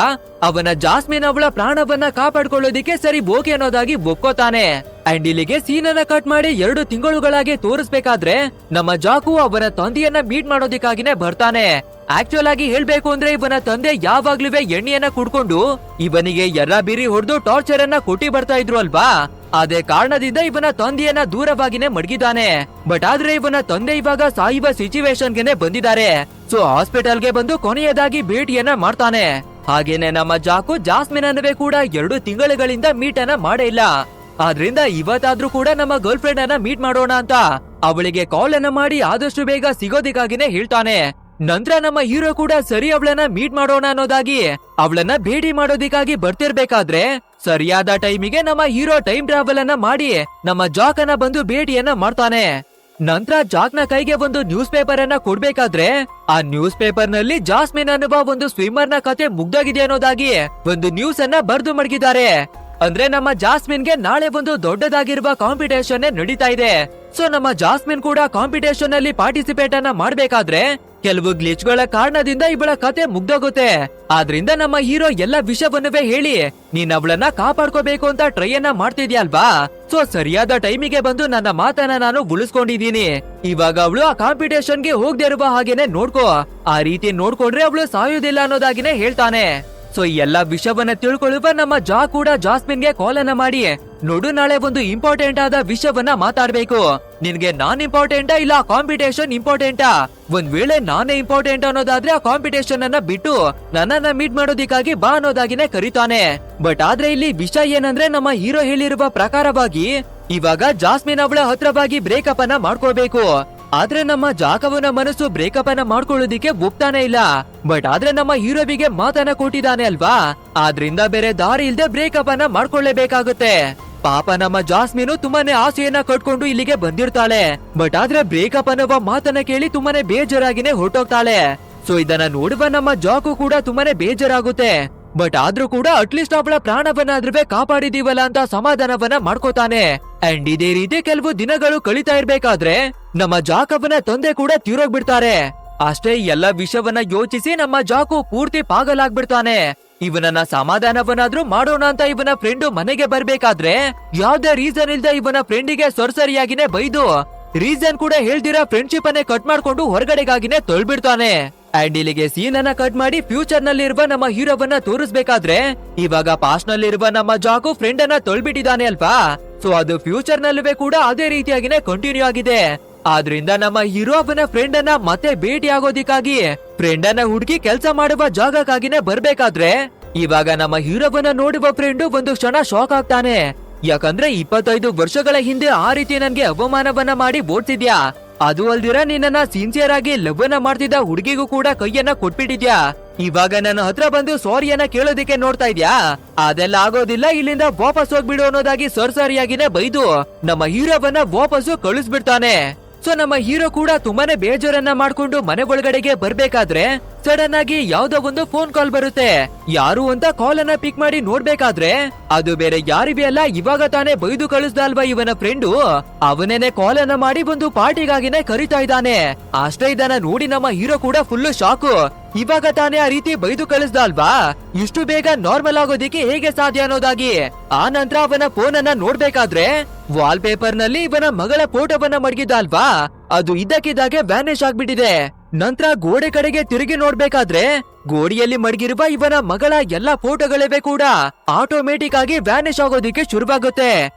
ಅವನ ಜಾಸ್ಮಿನ್ ಅವಳ ಪ್ರಾಣವನ್ನ ಕಾಪಾಡ್ಕೊಳ್ಳೋದಿಕ್ಕೆ ಸರಿ ಓಕೆ ಅನ್ನೋದಾಗಿ ಒಪ್ಕೋತಾನೆ. ಅಂಡ್ ಇಲ್ಲಿಗೆ ಸೀನನ್ನ ಕಟ್ ಮಾಡಿ 2 ತಿಂಗಳುಗಳಾಗಿ ತೋರಿಸ್ಬೇಕಾದ್ರೆ ನಮ್ಮ ಜಾಕು ಅವನ ತಂದೆಯನ್ನ ಮೀಟ್ ಮಾಡೋದಿಕ್ಕಾಗಿನೇ ಬರ್ತಾನೆ. ಆಕ್ಚುಲ್ ಆಗಿ ಹೇಳ್ಬೇಕು ಅಂದ್ರೆ ಇವನ ತಂದೆ ಯಾವಾಗ್ಲೂ ಎಣ್ಣೆಯನ್ನ ಕುಡ್ಕೊಂಡು ಇವನಿಗೆ ಬೀರಿ ಹೊಡೆದು ಟಾರ್ಚರ್ ಅನ್ನ ಕೊಟ್ಟಿ ಬರ್ತಾ ಇದ್ರು ಅಲ್ವಾ. ಅದೇ ಕಾರಣದಿಂದ ಇವನ ತಂದೆಯನ್ನ ದೂರವಾಗಿನೇ ಮಡಗಿದ್ದಾನೆ. ಬಟ್ ಆದ್ರೆ ಇವನ ತಂದೆ ಇವಾಗ ಸಾಯುವ ಸಿಚುವೇಶನ್ಗೆನೆ ಬಂದಿದ್ದಾರೆ. ಸೊ ಹಾಸ್ಪಿಟಲ್ಗೆ ಬಂದು ಕೊನೆಯದಾಗಿ ಭೇಟಿಯನ್ನ ಮಾಡ್ತಾನೆ. ಹಾಗೇನೆ ನಮ್ಮ ಜಾಕು ಜಾಸ್ಮಿನ್ ಅನ್ನವೇ ಕೂಡ 2 ತಿಂಗಳುಗಳಿಂದ ಮೀಟ್ ಅನ್ನ ಮಾಡೇ ಇಲ್ಲ. ಆದ್ರಿಂದ ಇವತ್ತಾದ್ರೂ ಕೂಡ ನಮ್ಮ ಗರ್ಲ್ ಫ್ರೆಂಡ್ ಅನ್ನ ಮೀಟ್ ಮಾಡೋಣ ಅಂತ ಅವಳಿಗೆ ಕಾಲ್ ಅನ್ನ ಮಾಡಿ ಆದಷ್ಟು ಬೇಗ ಸಿಗೋದಿಕ್ಕಾಗಿನೇ ಹೇಳ್ತಾನೆ. ನಂತರ ನಮ್ಮ ಹೀರೋ ಕೂಡ ಸರಿ ಅವಳನ್ನ ಮೀಟ್ ಮಾಡೋಣ ಅನ್ನೋದಾಗಿ ಅವಳನ್ನ ಭೇಟಿ ಮಾಡೋದಿಕ್ಕಾಗಿ ಬರ್ತಿರ್ಬೇಕಾದ್ರೆ ಸರಿಯಾದ ಟೈಮಿಗೆ ನಮ್ಮ ಹೀರೋ ಟೈಮ್ ಟ್ರಾವೆಲ್ ಅನ್ನ ಮಾಡಿ ನಮ್ಮ ಜಾಕ್ ಅನ್ನ ಬಂದು ಭೇಟಿಯನ್ನ ಮಾಡ್ತಾನೆ. ನಂತರ ಜಾಕ್ನ ಕೈಗೆ ಒಂದು ನ್ಯೂಸ್ ಪೇಪರ್ ಅನ್ನ ಕೊಡ್ಬೇಕಾದ್ರೆ ಆ ನ್ಯೂಸ್ ಪೇಪರ್ ನಲ್ಲಿ ಜಾಸ್ಮಿನ್ ಅನ್ನುವ ಒಂದು ಸ್ವಿಮ್ಮರ್ ನ ಕತೆ ಮುಗ್ದಾಗಿದೆ ಅನ್ನೋದಾಗಿ ಒಂದು ನ್ಯೂಸ್ ಅನ್ನ ಬರ್ದು ಮಡಗಿದ್ದಾರೆ. ಅಂದ್ರೆ ನಮ್ಮ ಜಾಸ್ಮಿನ್ಗೆ ನಾಳೆ ಒಂದು ದೊಡ್ಡದಾಗಿರುವ ಕಾಂಪಿಟೇಷನ್ ನಡೀತಾ ಇದೆ. ಸೊ ನಮ್ಮ ಜಾಸ್ಮಿನ್ ಕೂಡ ಕಾಂಪಿಟೇಷನ್ ಅಲ್ಲಿ ಪಾರ್ಟಿಸಿಪೇಟ್ ಅನ್ನ ಮಾಡ್ಬೇಕಾದ್ರೆ ಕೆಲವು ಗ್ಲಿಚ್ ಗಳ ಕಾರಣದಿಂದ ಇವಳ ಕತೆ ಮುಗ್ದೋಗುತ್ತೆ. ಆದ್ರಿಂದ ನಮ್ಮ ಹೀರೋ ಎಲ್ಲ ವಿಷಯವನ್ನವೇ ಹೇಳಿ ನೀನ್ ಅವಳನ್ನ ಕಾಪಾಡ್ಕೋಬೇಕು ಅಂತ ಟ್ರೈ ಅನ್ನ ಮಾಡ್ತಿದ್ಯಲ್ವಾ. ಸೊ ಸರಿಯಾದ ಟೈಮಿಗೆ ಬಂದು ನನ್ನ ಮಾತನ್ನ ನಾನು ಉಳಿಸ್ಕೊಂಡಿದೀನಿ. ಇವಾಗ ಅವಳು ಆ ಕಾಂಪಿಟೇಷನ್ಗೆ ಹೋಗದೆ ಇರುವ ಹಾಗೇನೆ ನೋಡ್ಕೋ. ಆ ರೀತಿ ನೋಡ್ಕೊಂಡ್ರೆ ಅವಳು ಸಾಯೋದಿಲ್ಲ ಅನ್ನೋದಾಗಿನೇ ಹೇಳ್ತಾನೆ. ಸೊ ಎಲ್ಲ ವಿಷಯವನ್ನ ತಿಳ್ಕೊಳ್ಳುವ ನಮ್ಮ ಜಾ ಕೂಡ ಜಾಸ್ಮಿನ್ಗೆ ಕಾಲ್ ಅನ್ನ ಮಾಡಿ, ನೋಡು ನಾಳೆ ಒಂದು ಇಂಪಾರ್ಟೆಂಟ್ ಆದ ವಿಷಯವನ್ನ ಮಾತಾಡ್ಬೇಕು. ನಿನ್ಗೆ ನಾನ್ ಇಂಪಾರ್ಟೆಂಟಾ ಇಲ್ಲ ಕಾಂಪಿಟೇಷನ್ ಇಂಪಾರ್ಟೆಂಟಾ? ಒಂದ್ ವೇಳೆ ನಾನೇ ಇಂಪಾರ್ಟೆಂಟ್ ಅನ್ನೋದಾದ್ರೆ ಆ ಕಾಂಪಿಟೇಷನ್ ಅನ್ನ ಬಿಟ್ಟು ನನ್ನನ್ನ ಮೀಟ್ ಮಾಡೋದಿಕ್ಕಾಗಿ ಬಾ ಅನ್ನೋದಾಗಿನೇ ಕರೀತಾನೆ. ಬಟ್ ಆದ್ರೆ ಇಲ್ಲಿ ವಿಷಯ ಏನಂದ್ರೆ ನಮ್ಮ ಹೀರೋ ಹೇಳಿರುವ ಪ್ರಕಾರವಾಗಿ ಇವಾಗ ಜಾಸ್ಮಿನ್ ಅವಳ ಹತ್ರವಾಗಿ ಬ್ರೇಕಪ್ ಅನ್ನ ಮಾಡ್ಕೊಳ್ಬೇಕು. ಆದ್ರೆ ನಮ್ಮ ಜಾಕವನ ಮನಸ್ಸು ಬ್ರೇಕಪ್ ಅನ್ನ ಮಾಡ್ಕೊಳ್ಳೋದಿಕ್ಕೆ ಒಪ್ತಾನೆ ಇಲ್ಲ. ಬಟ್ ಆದ್ರೆ ನಮ್ಮ ಹೀರೋವಿಗೆ ಮಾತನ್ನ ಕೊಟ್ಟಿದ್ದಾನೆ ಅಲ್ವಾ, ಆದ್ರಿಂದ ಬೇರೆ ದಾರಿ ಇಲ್ದೆ ಬ್ರೇಕಪ್ ಅನ್ನ ಮಾಡ್ಕೊಳ್ಳೇಬೇಕಾಗುತ್ತೆ. ಪಾಪ ನಮ್ಮ ಜಾಸ್ಮಿನು ತುಂಬಾನೇ ಆಸೆಯನ್ನ ಕಟ್ಕೊಂಡು ಇಲ್ಲಿಗೆ ಬಂದಿರ್ತಾಳೆ. ಬಟ್ ಆದ್ರೆ ಬ್ರೇಕಪ್ ಅನ್ನುವ ಮಾತನ್ನ ಕೇಳಿ ತುಂಬಾನೇ ಬೇಜಾರಾಗಿನೇ ಹೊರಟೋಗ್ತಾಳೆ. ಸೊ ಇದನ್ನ ನೋಡುವ ನಮ್ಮ ಜಾಕು ಕೂಡ ತುಂಬಾನೇ ಬೇಜಾರಾಗುತ್ತೆ. ಬಟ್ ಆದ್ರೂ ಕೂಡ ಅಟ್ಲೀಸ್ಟ್ ಅವಳ ಪ್ರಾಣವನ್ನಾದ್ರೂ ಕಾಪಾಡಿದೀವಲ್ಲ ಅಂತ ಸಮಾಧಾನವನ್ನ ಮಾಡ್ಕೋತಾನೆ. ಅಂಡ್ ಇದೇ ರೀತಿ ಕೆಲವು ದಿನಗಳು ಕಳೀತಾ ಇರ್ಬೇಕಾದ್ರೆ ನಮ್ಮ ಜಾಕವನ ತಂದೆ ಕೂಡ ತೀರೋಗ್ಬಿಡ್ತಾರೆ. ಅಷ್ಟೇ ಎಲ್ಲ ವಿಷಯವನ್ನ ಯೋಚಿಸಿ ನಮ್ಮ ಜಾಕು ಪೂರ್ತಿ ಪಾಗಲಾಗ್ಬಿಡ್ತಾನೆ. ಇವನನ್ನ ಸಮಾಧಾನವನ್ನಾದ್ರೂ ಮಾಡೋಣ ಅಂತ ಇವನ ಫ್ರೆಂಡು ಮನೆಗೆ ಬರ್ಬೇಕಾದ್ರೆ ಯಾವ್ದೇ ರೀಸನ್ ಇಲ್ದ ಇವನ ಫ್ರೆಂಡಿಗೆ ಸರಿಯಾಗಿನೇ ಬೈದು ರೀಸನ್ ಕೂಡ ಹೇಳ್ದಿರಾ ಫ್ರೆಂಡ್ಶಿಪ್ ಅನ್ನೇ ಕಟ್ ಮಾಡ್ಕೊಂಡು ಹೊರಗಡೆಗಾಗಿನೇ ತೊಳ್ಬಿಡ್ತಾನೆ. ಅಂಡ್ ಇಲ್ಲಿಗೆ ಸೀನ್ ಅನ್ನ ಕಟ್ ಮಾಡಿ ಫ್ಯೂಚರ್ ನಲ್ಲಿರುವ ನಮ್ಮ ಹೀರೋವನ್ನ ತೋರಿಸ್ಬೇಕಾದ್ರೆ ಇವಾಗ ಪಾಸ್ಟ್ ನಲ್ಲಿರುವ ನಮ್ಮ ಜಾಕು ಫ್ರೆಂಡ್ ಅನ್ನ ತೊಳ್ಬಿಟ್ಟಿದ್ದಾನೆ ಅಲ್ವಾ. ಸೊ ಅದು ಫ್ಯೂಚರ್ ನಲ್ಲೂ ಕೂಡ ಅದೇ ರೀತಿಯಾಗಿನೇ ಕಂಟಿನ್ಯೂ ಆಗಿದೆ. ಆದ್ರಿಂದ ನಮ್ಮ ಹೀರೋ ಅವನ ಫ್ರೆಂಡ್ ಅನ್ನ ಮತ್ತೆ ಭೇಟಿ ಆಗೋದಿಕ್ಕಾಗಿ ಫ್ರೆಂಡ್ ಅನ್ನ ಹುಡುಕಿ ಕೆಲಸ ಮಾಡುವ ಜಾಗಕ್ಕಾಗಿನೇ ಬರ್ಬೇಕಾದ್ರೆ ಇವಾಗ ನಮ್ಮ ಹೀರೋವನ್ನ ನೋಡುವ ಫ್ರೆಂಡ್ ಒಂದು ಕ್ಷಣ ಶಾಕ್ ಆಗ್ತಾನೆ. ಯಾಕಂದ್ರೆ 25 ವರ್ಷಗಳ ಹಿಂದೆ ಆ ರೀತಿ ನನ್ಗೆ ಅವಮಾನವನ್ನ ಮಾಡಿ ಓಡ್ತಿದ್ಯಾ, ಅದು ಅಲ್ದಿರ ನಿನ್ನ ಸಿನ್ಸಿಯರ್ ಆಗಿ ಲವ್ವನ್ನ ಮಾಡ್ತಿದ್ದ ಹುಡುಗಿಗೂ ಕೂಡ ಕೈಯನ್ನ ಕೊಟ್ಬಿಟ್ಟಿದ್ಯಾ. ಇವಾಗ ನನ್ನ ಹತ್ರ ಬಂದು ಸಾರಿಯನ್ನ ಕೇಳೋದಿಕ್ಕೆ ನೋಡ್ತಾ ಇದ್ಯಾ? ಅದೆಲ್ಲ ಆಗೋದಿಲ್ಲ, ಇಲ್ಲಿಂದ ವಾಪಸ್ ಹೋಗ್ಬಿಡು ಅನ್ನೋದಾಗಿ ಸರಿಯಾಗಿನೇ ಬೈದು ನಮ್ಮ ಹೀರೋವನ್ನ ವಾಪಸ್ಸು ಕಳಿಸ್ಬಿಡ್ತಾನೆ. ಸೊ ನಮ್ಮ ಹೀರೋ ಕೂಡ ತುಂಬಾನೇ ಬೇಜಾರನ್ನ ಮಾಡ್ಕೊಂಡು ಮನೆ ಒಳಗಡೆಗೆ ಬರ್ಬೇಕಾದ್ರೆ ಸಡನ್ ಆಗಿ ಯಾವ್ದೋ ಒಂದು ಫೋನ್ ಕಾಲ್ ಬರುತ್ತೆ. ಯಾರು ಅಂತ ಕಾಲ್ ಅನ್ನ ಪಿಕ್ ಮಾಡಿ ನೋಡ್ಬೇಕಾದ್ರೆ ಅದು ಬೇರೆ ಯಾರಿವೆ ಅಲ್ಲ, ಇವಾಗ ತಾನೇ ಬೈದು ಕಳಿಸ್ದ ಅಲ್ವಾ ಇವನ ಫ್ರೆಂಡು, ಅವನೇನೆ ಕಾಲ್ ಅನ್ನ ಮಾಡಿ ಒಂದು ಪಾರ್ಟಿಗಾಗಿನೇ ಕರಿತಾ ಇದ್ದಾನೆ. ಅಷ್ಟೇ ಇದನ್ನ ನೋಡಿ ನಮ್ಮ ಹೀರೋ ಕೂಡ ಫುಲ್ ಶಾಕು. ಇವಾಗ ತಾನೇ ಆ ರೀತಿ ಬೈದು ಕಳಿಸ್ದ ಅಲ್ವಾ, ಇಷ್ಟು ಬೇಗ ನಾರ್ಮಲ್ ಆಗೋದಿಕ್ಕೆ ಹೇಗೆ ಸಾಧ್ಯ ಅನ್ನೋದಾಗಿ ಆ ನಂತರ ಅವನ ಫೋನ್ ಅನ್ನ ನೋಡ್ಬೇಕಾದ್ರೆ ವಾಲ್ ಪೇಪರ್ ನಲ್ಲಿ ಇವನ ಮಗಳ ಫೋಟೋವನ್ನ ಮಡಗಿದ್ದ ಅಲ್ವಾ, ಅದು ಇದ್ದಕ್ಕಿದ್ದಾಗೆ ವ್ಯಾನಿಶ್ ಆಗ್ಬಿಟ್ಟಿದೆ. ನಂತರ ಗೋಡೆ ಕಡೆಗೆ ತಿರುಗಿ ನೋಡ್ಬೇಕಾದ್ರೆ ಗೋಡೆಯಲ್ಲಿ ಮಡಗಿರುವ ಇವನ ಮಗಳ ಎಲ್ಲಾ ಫೋಟೋಗಳಿವೆ ಕೂಡ ಆಟೋಮೆಟಿಕ್ ಆಗಿ ವ್ಯಾನಿಶ್ ಆಗೋದಿಕ್ಕೆ ಶುರುವಾಗುತ್ತೆ.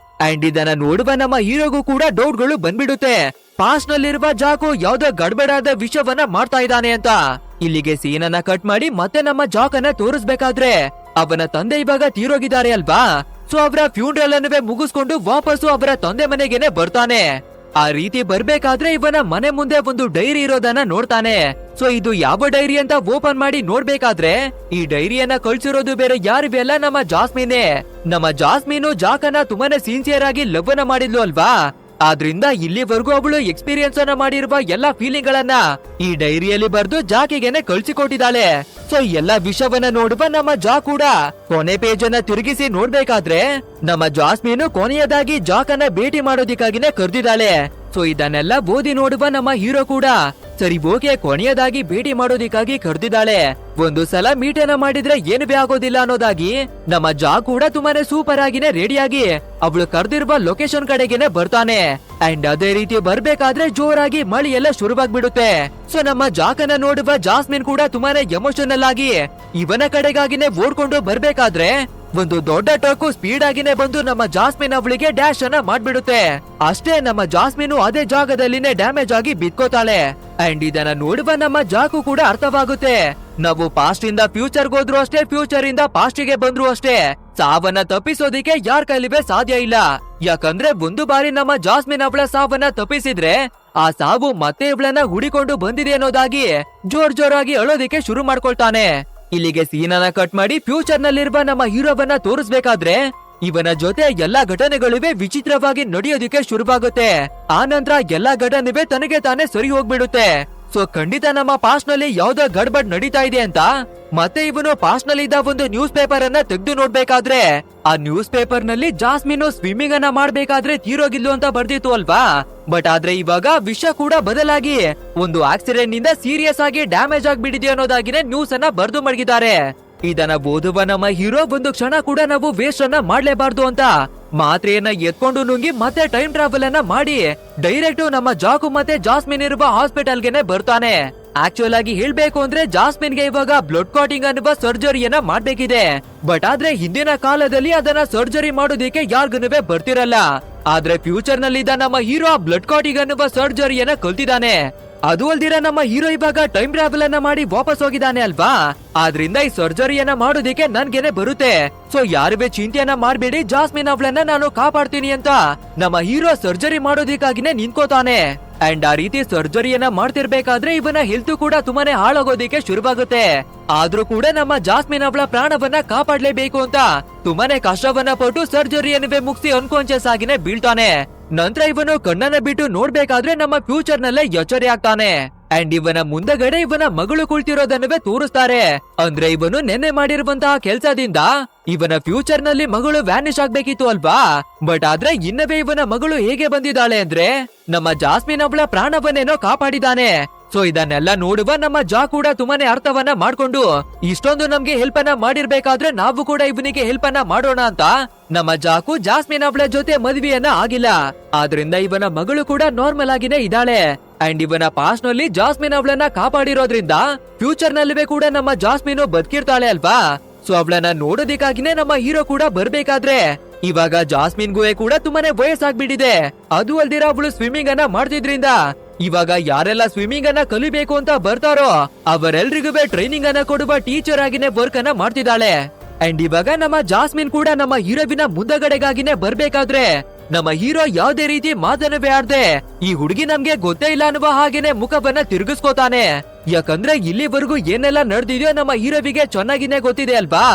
ಅಂಡ್ ಇದನ್ನ ನೋಡುವ ನಮ್ಮ ಹೀರೋಗೂ ಕೂಡ ಡೌಟ್ಗಳು ಬಂದ್ಬಿಡುತ್ತೆ, ಪಾಸ್ಟ್ ನಲ್ಲಿರುವ ಜಾಕು ಯಾವ್ದೋ ಗಡ್ಬಡಾದ ವಿಷಯವನ್ನ ಮಾಡ್ತಾ ಇದ್ದಾನೆ ಅಂತ. ಇಲ್ಲಿಗೆ ಸೀನ್ ಅನ್ನ ಕಟ್ ಮಾಡಿ ಮತ್ತೆ ನಮ್ಮ ಜಾಕ್ ಅನ್ನ ತೋರಿಸ್ಬೇಕಾದ್ರೆ ಅವನ ತಂದೆ ಇವಾಗ ತೀರೋಗಿದ್ದಾರೆ ಅಲ್ವಾ. ಸೊ ಅವರ ಫ್ಯೂನರಲ್ ಅನ್ನುವೇ ಮುಗಿಸ್ಕೊಂಡು ವಾಪಸ್ಸು ಅವರ ತಂದೆ ಮನೆಗೇನೆ ಬರ್ತಾನೆ. ಆ ರೀತಿ ಬರ್ಬೇಕಾದ್ರೆ ಇವನ ಮನೆ ಮುಂದೆ ಒಂದು ಡೈರಿ ಇರೋದನ್ನ ನೋಡ್ತಾನೆ. ಸೊ ಇದು ಯಾವ ಡೈರಿ ಅಂತ ಓಪನ್ ಮಾಡಿ ನೋಡ್ಬೇಕಾದ್ರೆ ಈ ಡೈರಿಯನ್ನ ಕಳ್ಸಿರೋದು ಬೇರೆ ಯಾರಿವೆ ಅಲ್ಲ, ನಮ್ಮ ಜಾಸ್ಮಿನೇ. ನಮ್ಮ ಜಾಸ್ಮೀನು ಜಾಕನ ತುಂಬಾನೇ ಸಿನ್ಸಿಯರ್ ಆಗಿ ಲವ್ವನ್ನ ಮಾಡಿದ್ಲು ಅಲ್ವಾ, ಆದ್ರಿಂದ ಇಲ್ಲಿವರೆಗೂ ಅವಳು ಎಕ್ಸ್ಪೀರಿಯನ್ಸ್ ಅನ್ನ ಮಾಡಿರುವ ಎಲ್ಲಾ ಫೀಲಿಂಗ್ ಗಳನ್ನ ಈ ಡೈರಿಯಲ್ಲಿ ಬರ್ದು ಜಾಕಿಗೆನೆ ಕಳ್ಸಿಕೊಟ್ಟಿದ್ದಾಳೆ. ಸೊ ಎಲ್ಲಾ ವಿಷಯವನ್ನ ನೋಡುವ ನಮ್ಮ ಜಾ ಕೂಡ ಕೊನೆ ಪೇಜ್ ಅನ್ನ ತಿರುಗಿಸಿ ನೋಡ್ಬೇಕಾದ್ರೆ ನಮ್ಮ ಜಾಸ್ಮೀನು ಕೊನೆಯದಾಗಿ ಜಾಕನ್ನ ಭೇಟಿ ಮಾಡೋದಿಕ್ಕಾಗಿನೇ ಕರ್ದಿದ್ದಾಳೆ. ಸೊ ಇದನ್ನೆಲ್ಲ ಓದಿ ನೋಡುವ ನಮ್ಮ ಹೀರೋ ಕೂಡ ಸರಿ ಓಕೆ ಕೊನೆಯದಾಗಿ ಭೇಟಿ ಮಾಡೋದಿಕ್ಕಾಗಿ ಕರ್ದಿದ್ದಾಳೆ, ಒಂದು ಸಲ ಮೀಟನ್ನ ಮಾಡಿದ್ರೆ ಏನು ಬೇ ಆಗೋದಿಲ್ಲ ಅನ್ನೋದಾಗಿ ನಮ್ಮ ಜಾ ಕೂಡ ತುಂಬಾನೇ ಸೂಪರ್ ಆಗಿನೇ ರೆಡಿಯಾಗಿ ಅವಳು ಕರ್ದಿರುವ ಲೊಕೇಶನ್ ಕಡೆಗೇನೆ ಬರ್ತಾನೆ. ಅಂಡ್ ಅದೇ ರೀತಿ ಬರ್ಬೇಕಾದ್ರೆ ಜೋರಾಗಿ ಮಳೆ ಎಲ್ಲ ಶುರುವಾಗ್ಬಿಡುತ್ತೆ. ಸೊ ನಮ್ಮ ಜಾಕನ್ನ ನೋಡುವ ಜಾಸ್ಮಿನ್ ಕೂಡ ತುಂಬಾನೇ ಎಮೋಷನಲ್ ಆಗಿ ಇವನ ಕಡೆಗಾಗಿನೇ ಓಡ್ಕೊಂಡು ಬರ್ಬೇಕಾದ್ರೆ ಒಂದು ದೊಡ್ಡ ಟ್ರಕ್ ಸ್ಪೀಡ್ ಆಗಿನೇ ಬಂದು ನಮ್ಮ ಜಾಸ್ಮಿನ್ ಅವಳಿಗೆ ಡ್ಯಾಶ್ ಅನ್ನ ಮಾಡ್ಬಿಡುತ್ತೆ. ಅಷ್ಟೇ ನಮ್ಮ ಜಾಸ್ಮಿನು ಅದೇ ಜಾಗದಲ್ಲಿನೇ ಡ್ಯಾಮೇಜ್ ಆಗಿ ಬಿದ್ಕೋತಾಳೆ. ಅಂಡ್ ಇದನ್ನ ನೋಡುವ ನಮ್ಮ ಜಾಕು ಕೂಡ ಅರ್ಥವಾಗುತ್ತೆ, ನಾವು ಪಾಸ್ಟ್ ಇಂದ ಫ್ಯೂಚರ್ ಹೋದ್ರು ಅಷ್ಟೇ, ಫ್ಯೂಚರ್ ಇಂದ ಪಾಸ್ಟ್ ಗೆ ಬಂದ್ರು ಅಷ್ಟೇ, ಸಾವನ್ನ ತಪ್ಪಿಸೋದಿಕ್ಕೆ ಯಾರ ಕೈಲಿವೆ ಸಾಧ್ಯ ಇಲ್ಲ. ಯಾಕಂದ್ರೆ ಒಂದು ಬಾರಿ ನಮ್ಮ ಜಾಸ್ಮಿನ್ ಅವಳ ಸಾವನ್ನ ತಪ್ಪಿಸಿದ್ರೆ ಆ ಸಾವು ಮತ್ತೆ ಇವಳನ್ನ ಹುಡಿಕೊಂಡು ಬಂದಿದೆ ಅನ್ನೋದಾಗಿ ಜೋರಾಗಿ ಅಳೋದಿಕ್ಕೆ ಶುರು ಮಾಡ್ಕೊಳ್ತಾನೆ. ಇಲ್ಲಿಗೆ ಸೀನನ್ನ ಕಟ್ ಮಾಡಿ ಫ್ಯೂಚರ್ ನಲ್ಲಿರುವ ನಮ್ಮ ಹೀರೋವನ್ನ ತೋರಿಸ್ಬೇಕಾದ್ರೆ ಇವನ ಜೊತೆ ಎಲ್ಲಾ ಘಟನೆಗಳಿವೆ ವಿಚಿತ್ರವಾಗಿ ನಡೆಯೋದಿಕ್ಕೆ ಶುರುವಾಗುತ್ತೆ. ಆ ನಂತರ ಎಲ್ಲಾ ಘಟನೆವೆ ತನಗೆ ತಾನೇ ಸರಿ ಹೋಗ್ಬಿಡುತ್ತೆ. ಸೊ ಖಂಡಿತ ನಮ್ಮ ಪಾಸ್ಟ್ ನಲ್ಲಿ ಯಾವ್ದೋ ಗಡ್ಬಡ್ ನಡೀತಾ ಇದೆ ಅಂತ ಮತ್ತೆ ಇವನು ಪಾಸ್ಟ್ ನಲ್ಲಿ ಇದ್ದ ಒಂದು ನ್ಯೂಸ್ ಪೇಪರ್ ಅನ್ನ ತೆಗೆದು ನೋಡ್ಬೇಕಾದ್ರೆ ಆ ನ್ಯೂಸ್ ಪೇಪರ್ ನಲ್ಲಿ ಜಾಸ್ಮಿನು ಸ್ವಿಮ್ಮಿಂಗ್ ಅನ್ನ ಮಾಡ್ಬೇಕಾದ್ರೆ ತೀರೋಗಿದ್ಲು ಅಂತ ಬರ್ದಿತ್ತು ಅಲ್ವಾ. ಬಟ್ ಆದ್ರೆ ಇವಾಗ ವಿಷಯ ಕೂಡ ಬದಲಾಗಿ ಒಂದು ಆಕ್ಸಿಡೆಂಟ್ ನಿಂದ ಸೀರಿಯಸ್ ಆಗಿ ಡ್ಯಾಮೇಜ್ ಆಗ್ಬಿಟ್ಟಿದೆ ಅನ್ನೋದಾಗಿನೇ ನ್ಯೂಸ್ ಅನ್ನ ಬರ್ದು ಮಡಗಿದ್ದಾರೆ. ಇದನ್ನ ಓದುವ ನಮ್ಮ ಹೀರೋ ಒಂದು ಕ್ಷಣ ಕೂಡ ನಾವು ವೇಸ್ಟ್ ಅನ್ನ ಮಾಡ್ಲೇಬಾರ್ದು ಅಂತ ಮಾತ್ರೆಯನ್ನ ಎತ್ಕೊಂಡು ನುಂಗಿ ಮತ್ತೆ ಟೈಮ್ ಟ್ರಾವೆಲ್ ಅನ್ನ ಮಾಡಿ ಡೈರೆಕ್ಟ್ ನಮ್ಮ ಜಾಕು ಮತ್ತೆ ಜಾಸ್ಮಿನ್ ಇರುವ ಹಾಸ್ಪಿಟಲ್ ಗೆನೆ ಬರ್ತಾನೆ. ಆಕ್ಚುಲ್ ಆಗಿ ಹೇಳ್ಬೇಕು ಅಂದ್ರೆ ಜಾಸ್ಮಿನ್ ಗೆ ಇವಾಗ ಬ್ಲಡ್ ಕ್ಲಾಟಿಂಗ್ ಅನ್ನುವ ಸರ್ಜರಿಯನ್ನ ಮಾಡ್ಬೇಕಿದೆ. ಬಟ್ ಆದ್ರೆ ಹಿಂದಿನ ಕಾಲದಲ್ಲಿ ಅದನ್ನ ಸರ್ಜರಿ ಮಾಡೋದಿಕ್ಕೆ ಯಾರ್ಗನುವೆ ಬರ್ತಿರಲ್ಲ. ಆದ್ರೆ ಫ್ಯೂಚರ್ ನಲ್ಲಿ ನಮ್ಮ ಹೀರೋ ಬ್ಲಡ್ ಕ್ಲಾಟಿಂಗ್ ಅನ್ನುವ ಸರ್ಜರಿಯನ್ನ ಕಲ್ತಿದ್ದಾನೆ. ಅದು ಅಲ್ದಿರ ನಮ್ಮ ಹೀರೋ ಇವಾಗ ಟೈಮ್ ಟ್ರಾವೆಲ್ ಅನ್ನ ಮಾಡಿ ವಾಪಸ್ ಹೋಗಿದ್ದಾನೆ ಅಲ್ವಾ, ಆದ್ರಿಂದ ಈ ಸರ್ಜರಿಯನ್ನ ಮಾಡೋದಿಕ್ಕೆ ನನ್ಗೇನೆ ಬರುತ್ತೆ. ಸೊ ಯಾರುವೆ ಚಿಂತೆಯನ್ನ ಮಾಡ್ಬೇಡಿ, ಜಾಸ್ಮಿನ್ ಅವಳನ್ನ ನಾನು ಕಾಪಾಡ್ತೀನಿ ಅಂತ ನಮ್ಮ ಹೀರೋ ಸರ್ಜರಿ ಮಾಡೋದಿಕ್ಕಾಗಿನೇ ನಿಂತ್ಕೋತಾನೆ. ಅಂಡ್ ಆ ರೀತಿ ಸರ್ಜರಿಯನ್ನ ಮಾಡ್ತಿರ್ಬೇಕಾದ್ರೆ ಇವನ ಹೆಲ್ತ್ ಕೂಡ ತುಂಬಾನೇ ಹಾಳಾಗೋದಿಕ್ಕೆ ಶುರುವಾಗುತ್ತೆ. ಆದ್ರೂ ಕೂಡ ನಮ್ಮ ಜಾಸ್ಮಿನ್ ಅವಳ ಪ್ರಾಣವನ್ನ ಕಾಪಾಡ್ಲೇಬೇಕು ಅಂತ ತುಂಬಾನೇ ಕಷ್ಟವನ್ನ ಪಟ್ಟು ಸರ್ಜರಿಯನ್ನೇ ಮುಗಿಸಿ ಅನ್ಕಾನ್ಶಿಯಸ್ ಆಗಿನೇ ಬೀಳ್ತಾನೆ. ನಂತರ ಇವನು ಕಣ್ಣನ್ನ ಬಿಟ್ಟು ನೋಡ್ಬೇಕಾದ್ರೆ ನಮ್ಮ ಫ್ಯೂಚರ್ ನಲ್ಲೇ ಎಚ್ಚರಿ ಆಗ್ತಾನೆ. ಅಂಡ್ ಇವನ ಮುಂದಗಡೆ ಇವನ ಮಗಳು ಕುಳಿತಿರೋದನ್ನವೇ ತೋರಿಸ್ತಾರೆ. ಅಂದ್ರೆ ಇವನು ನೆನ್ನೆ ಮಾಡಿರುವಂತಹ ಕೆಲ್ಸದಿಂದ ಇವನ ಫ್ಯೂಚರ್ ನಲ್ಲಿ ಮಗಳು ವ್ಯಾನಿಶ್ ಆಗ್ಬೇಕಿತ್ತು ಅಲ್ವಾ. ಬಟ್ ಆದ್ರೆ ಇನ್ನವೇ ಇವನ ಮಗಳು ಹೇಗೆ ಬಂದಿದ್ದಾಳೆ ಅಂದ್ರೆ ನಮ್ಮ ಜಾಸ್ಮಿನ್ ಅವಳ ಪ್ರಾಣವನ್ನೇನೋ ಕಾಪಾಡಿದಾನೆ. ಸೊ ಇದನ್ನೆಲ್ಲ ನೋಡುವ ನಮ್ಮ ಜಾ ಕೂಡ ತುಂಬಾನೇ ಅರ್ಥವನ್ನ ಮಾಡ್ಕೊಂಡು ಇಷ್ಟೊಂದು ನಮ್ಗೆ ಹೆಲ್ಪ್ ಅನ್ನ ಮಾಡಿರ್ಬೇಕಾದ್ರೆ ನಾವು ಕೂಡ ಇವನಿಗೆ ಹೆಲ್ಪ್ ಅನ್ನ ಮಾಡೋಣ ಅಂತ ನಮ್ಮ ಜಾಕು ಜಾಸ್ಮಿನ್ ಅವಳ ಜೊತೆ ಮದುವೆಯನ್ನ ಆಗಿಲ್ಲ. ಆದ್ರಿಂದ ಇವನ ಮಗಳು ಕೂಡ ನಾರ್ಮಲ್ ಆಗಿನೇ ಇದ್ದಾಳೆ. ಅಂಡ್ ಇವನ ಪಾಸ್ಟ್ ನಲ್ಲಿ ಜಾಸ್ಮಿನ್ ಅವಳನ್ನ ಕಾಪಾಡಿರೋದ್ರಿಂದ ಫ್ಯೂಚರ್ ನಲ್ಲಿವೇ ಕೂಡ ನಮ್ಮ ಜಾಸ್ಮಿನು ಬದುಕಿರ್ತಾಳೆ ಅಲ್ವಾ. ಸೊ ಅವಳನ್ನ ನೋಡೋದಿಕ್ಕಾಗಿನೇ ನಮ್ಮ ಹೀರೋ ಕೂಡ ಬರ್ಬೇಕಾದ್ರೆ ಇವಾಗ ಜಾಸ್ಮಿನ್ಗೂ ಕೂಡ ತುಂಬಾನೇ ವಯಸ್ಸಾಗ್ಬಿಟ್ಟಿದೆ. ಅದು ಅಲ್ದಿರ ಅವಳು ಸ್ವಿಮ್ಮಿಂಗ್ ಅನ್ನ ಮಾಡ್ತಿದ್ರಿಂದ ಇವಾಗ ಯಾರೆಲ್ಲ ಸ್ವಿಮ್ಮಿಂಗ್ ಅನ್ನ ಕಲಿಬೇಕು ಅಂತ ಬರ್ತಾರೋ ಅವರೆಲ್ರಿಗೂ ಟ್ರೈನಿಂಗ್ ಅನ್ನ ಕೊಡುವ ಟೀಚರ್ ಆಗಿನೇ ವರ್ಕ್ ಅನ್ನ ಮಾಡ್ತಿದ್ದಾಳೆ. ಅಂಡ್ ಇವಾಗ ನಮ್ಮ ಜಾಸ್ಮಿನ್ ಕೂಡ ನಮ್ಮ ಹೀರೋವಿನ ಮುಂದಗಡೆಗಾಗಿನೇ ಬರ್ಬೇಕಾದ್ರೆ ನಮ್ಮ ಹೀರೋ ಯಾವ್ದೇ ರೀತಿ ಮಾತನ್ನವೇ ಆಡ್ದೆ ಈ ಹುಡುಗಿ ನಮ್ಗೆ ಗೊತ್ತೇ ಇಲ್ಲ ಅನ್ನುವ ಹಾಗೇನೆ ಮುಖವನ್ನ ತಿರುಗಿಸ್ಕೋತಾನೆ. ಯಾಕಂದ್ರೆ ಇಲ್ಲಿವರೆಗೂ ಏನೆಲ್ಲ ನಡೆದಿದೆಯೋ ನಮ್ಮ ಹೀರೋವಿಗೆ ಚೆನ್ನಾಗಿನೇ ಗೊತ್ತಿದೆ ಅಲ್ವಾ.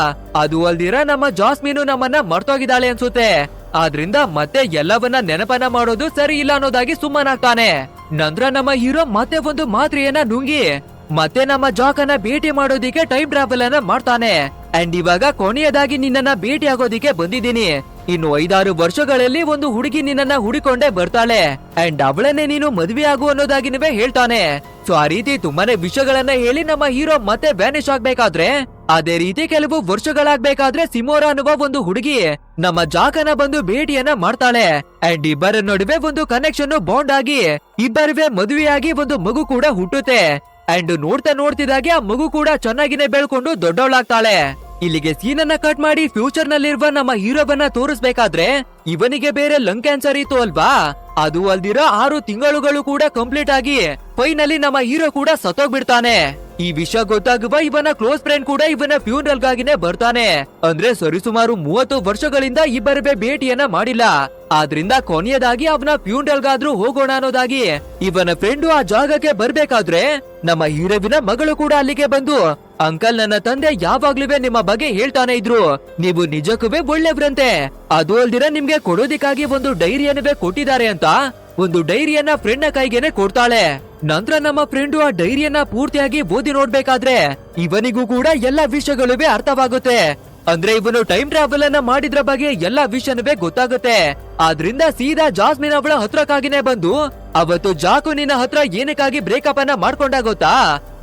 ಅದು ಅಲ್ದಿರ ನಮ್ಮ ಜಾಸ್ಮಿನು ನಮ್ಮನ್ನ ಮರ್ತೋಗಿದ್ದಾಳೆ ಅನ್ಸುತ್ತೆ. ಆದ್ರಿಂದ ಮತ್ತೆ ಎಲ್ಲವನ್ನ ನೆನಪನ್ನ ಮಾಡೋದು ಸರಿ ಇಲ್ಲ ಅನ್ನೋದಾಗಿ ಸುಮ್ಮನಾಗ್ತಾನೆ. ನಂತರ ನಮ್ಮ ಹೀರೋ ಮತ್ತೆ ಒಂದು ಮಾತ್ರೆಯನ್ನ ನುಂಗಿ ಮತ್ತೆ ನಮ್ಮ ಜಾಕನ್ನ ಭೇಟಿ ಮಾಡೋದಿಕ್ಕೆ ಟೈಮ್ ಟ್ರಾವೆಲ್ ಅನ್ನ ಮಾಡ್ತಾನೆ. ಅಂಡ್ ಇವಾಗ ಕೊನೆಯದಾಗಿ ನಿನ್ನನ್ನ ಭೇಟಿ ಆಗೋದಿಕ್ಕೆ ಬಂದಿದ್ದೀನಿ. ಇನ್ನು 5-6 ವರ್ಷಗಳಲ್ಲಿ ಒಂದು ಹುಡುಗಿ ನಿನ್ನನ್ನ ಹುಡುಕೊಂಡೇ ಬರ್ತಾಳೆ. ಅಂಡ್ ಅವಳನ್ನೇ ನೀನು ಮದುವೆ ಆಗು ಅನ್ನೋದಾಗಿನವೇ ಹೇಳ್ತಾನೆ. ಸೊ ಆ ರೀತಿ ತುಂಬಾನೇ ವಿಷಯಗಳನ್ನ ಹೇಳಿ ನಮ್ಮ ಹೀರೋ ಮತ್ತೆ ವ್ಯಾನಿಶ್ ಆಗ್ಬೇಕಾದ್ರೆ ಅದೇ ರೀತಿ ಕೆಲವು ವರ್ಷಗಳಾಗ್ಬೇಕಾದ್ರೆ ಸಿಮೋರಾ ಅನ್ನುವ ಒಂದು ಹುಡುಗಿ ನಮ್ಮ ಜಾಕನ ಬಂದು ಭೇಟಿಯನ್ನ ಮಾಡ್ತಾಳೆ. ಅಂಡ್ ಇಬ್ಬರ ನಡುವೆ ಒಂದು ಕನೆಕ್ಷನ್ ಬಾಂಡ್ ಆಗಿ ಇಬ್ಬರಿವೆ ಮದುವೆಯಾಗಿ ಒಂದು ಮಗು ಕೂಡ ಹುಟ್ಟುತ್ತೆ. ಅಂಡ್ ನೋಡ್ತಿದ್ದಾಗೆ ಆ ಮಗು ಕೂಡ ಚೆನ್ನಾಗಿನೇ ಬೆಳ್ಕೊಂಡು ದೊಡ್ಡವಳಾಗ್ತಾಳೆ. ಇಲ್ಲಿಗೆ ಸೀನನ್ನ ಕಟ್ ಮಾಡಿ ಫ್ಯೂಚರ್ ನಲ್ಲಿರುವ ನಮ್ಮ ಹೀರೋವನ್ನ ತೋರಿಸ್ಬೇಕಾದ್ರೆ ಇವನಿಗೆ ಬೇರೆ ಲಂಗ್ ಕ್ಯಾನ್ಸರ್ ಇತ್ತು ಅಲ್ವಾ. ಅದು ಅಲ್ದಿರ 6 ತಿಂಗಳುಗಳು ಕೂಡ ಕಂಪ್ಲೀಟ್ ಆಗಿ ಫೈನಲಿ ನಮ್ಮ ಹೀರೋ ಕೂಡ ಸತ್ತೋಗ್ಬಿಡ್ತಾನೆ. ಈ ವಿಷಯ ಗೊತ್ತಾಗುವ ಇವನ ಕ್ಲೋಸ್ ಫ್ರೆಂಡ್ ಕೂಡ ಇವನ ಫ್ಯೂನರಲ್ ಗಾಗಿನೇ ಬರ್ತಾನೆ. ಅಂದ್ರೆ ಸರಿಸುಮಾರು 30 ವರ್ಷಗಳಿಂದ ಇಬ್ಬರೇ ಭೇಟಿಯನ್ನ ಮಾಡಿಲ್ಲ. ಆದ್ರಿಂದ ಕೊನೆಯದಾಗಿ ಅವನ ಫ್ಯೂನರಲ್ಗಾದ್ರೂ ಹೋಗೋಣ ಅನ್ನೋದಾಗಿ ಇವನ ಫ್ರೆಂಡು ಆ ಜಾಗಕ್ಕೆ ಬರ್ಬೇಕಾದ್ರೆ ನಮ್ಮ ಹೀರೋವಿನ ಮಗಳು ಕೂಡ ಅಲ್ಲಿಗೆ ಬಂದು, ಅಂಕಲ್, ನನ್ನ ತಂದೆ ಯಾವಾಗ್ಲೂ ನಿಮ್ಮ ಬಗ್ಗೆ ಹೇಳ್ತಾನೆ ಇದ್ರು, ನೀವು ನಿಜಕ್ಕೂ ಒಳ್ಳೆವ್ರಂತೆ. ಅದು ಅಲ್ದಿರ ನಿಮ್ಗೆ ಕೊಡೋದಿಕ್ಕಾಗಿ ಒಂದು ಡೈರಿಯನ್ನೇ ಕೊಟ್ಟಿದ್ದಾರೆ ಅಂತ ಒಂದು ಡೈರಿಯನ್ನ ಫ್ರೆಂಡ್ ನ ಕೈಗೇನೆ ಕೊಡ್ತಾಳೆ. ನಂತರ ನಮ್ಮ ಫ್ರೆಂಡು ಆ ಡೈರಿಯನ್ನ ಪೂರ್ತಿಯಾಗಿ ಓದಿ ನೋಡ್ಬೇಕಾದ್ರೆ ಇವನಿಗೂ ಕೂಡ ಎಲ್ಲಾ ವಿಷಯಗಳು ಅರ್ಥವಾಗುತ್ತೆ. ಅಂದ್ರೆ ಇವನು ಟೈಮ್ ಟ್ರಾವೆಲ್ ಅನ್ನ ಮಾಡಿದ್ರ ಬಗ್ಗೆ ಎಲ್ಲಾ ವಿಷಯನವೇ ಗೊತ್ತಾಗುತ್ತೆ. ಆದ್ರಿಂದ ಸೀದಾ ಜಾಸ್ಮಿನ್ ಅವಳ ಹತ್ರಕ್ಕಾಗಿನೇ ಬಂದು, ಅವತ್ತು ಜಾಕು ನಿನ್ನ ಹತ್ರ ಏನಕ್ಕಾಗಿ ಬ್ರೇಕಪ್ ಅನ್ನ ಮಾಡ್ಕೊಂಡ ಗೊತ್ತಾ?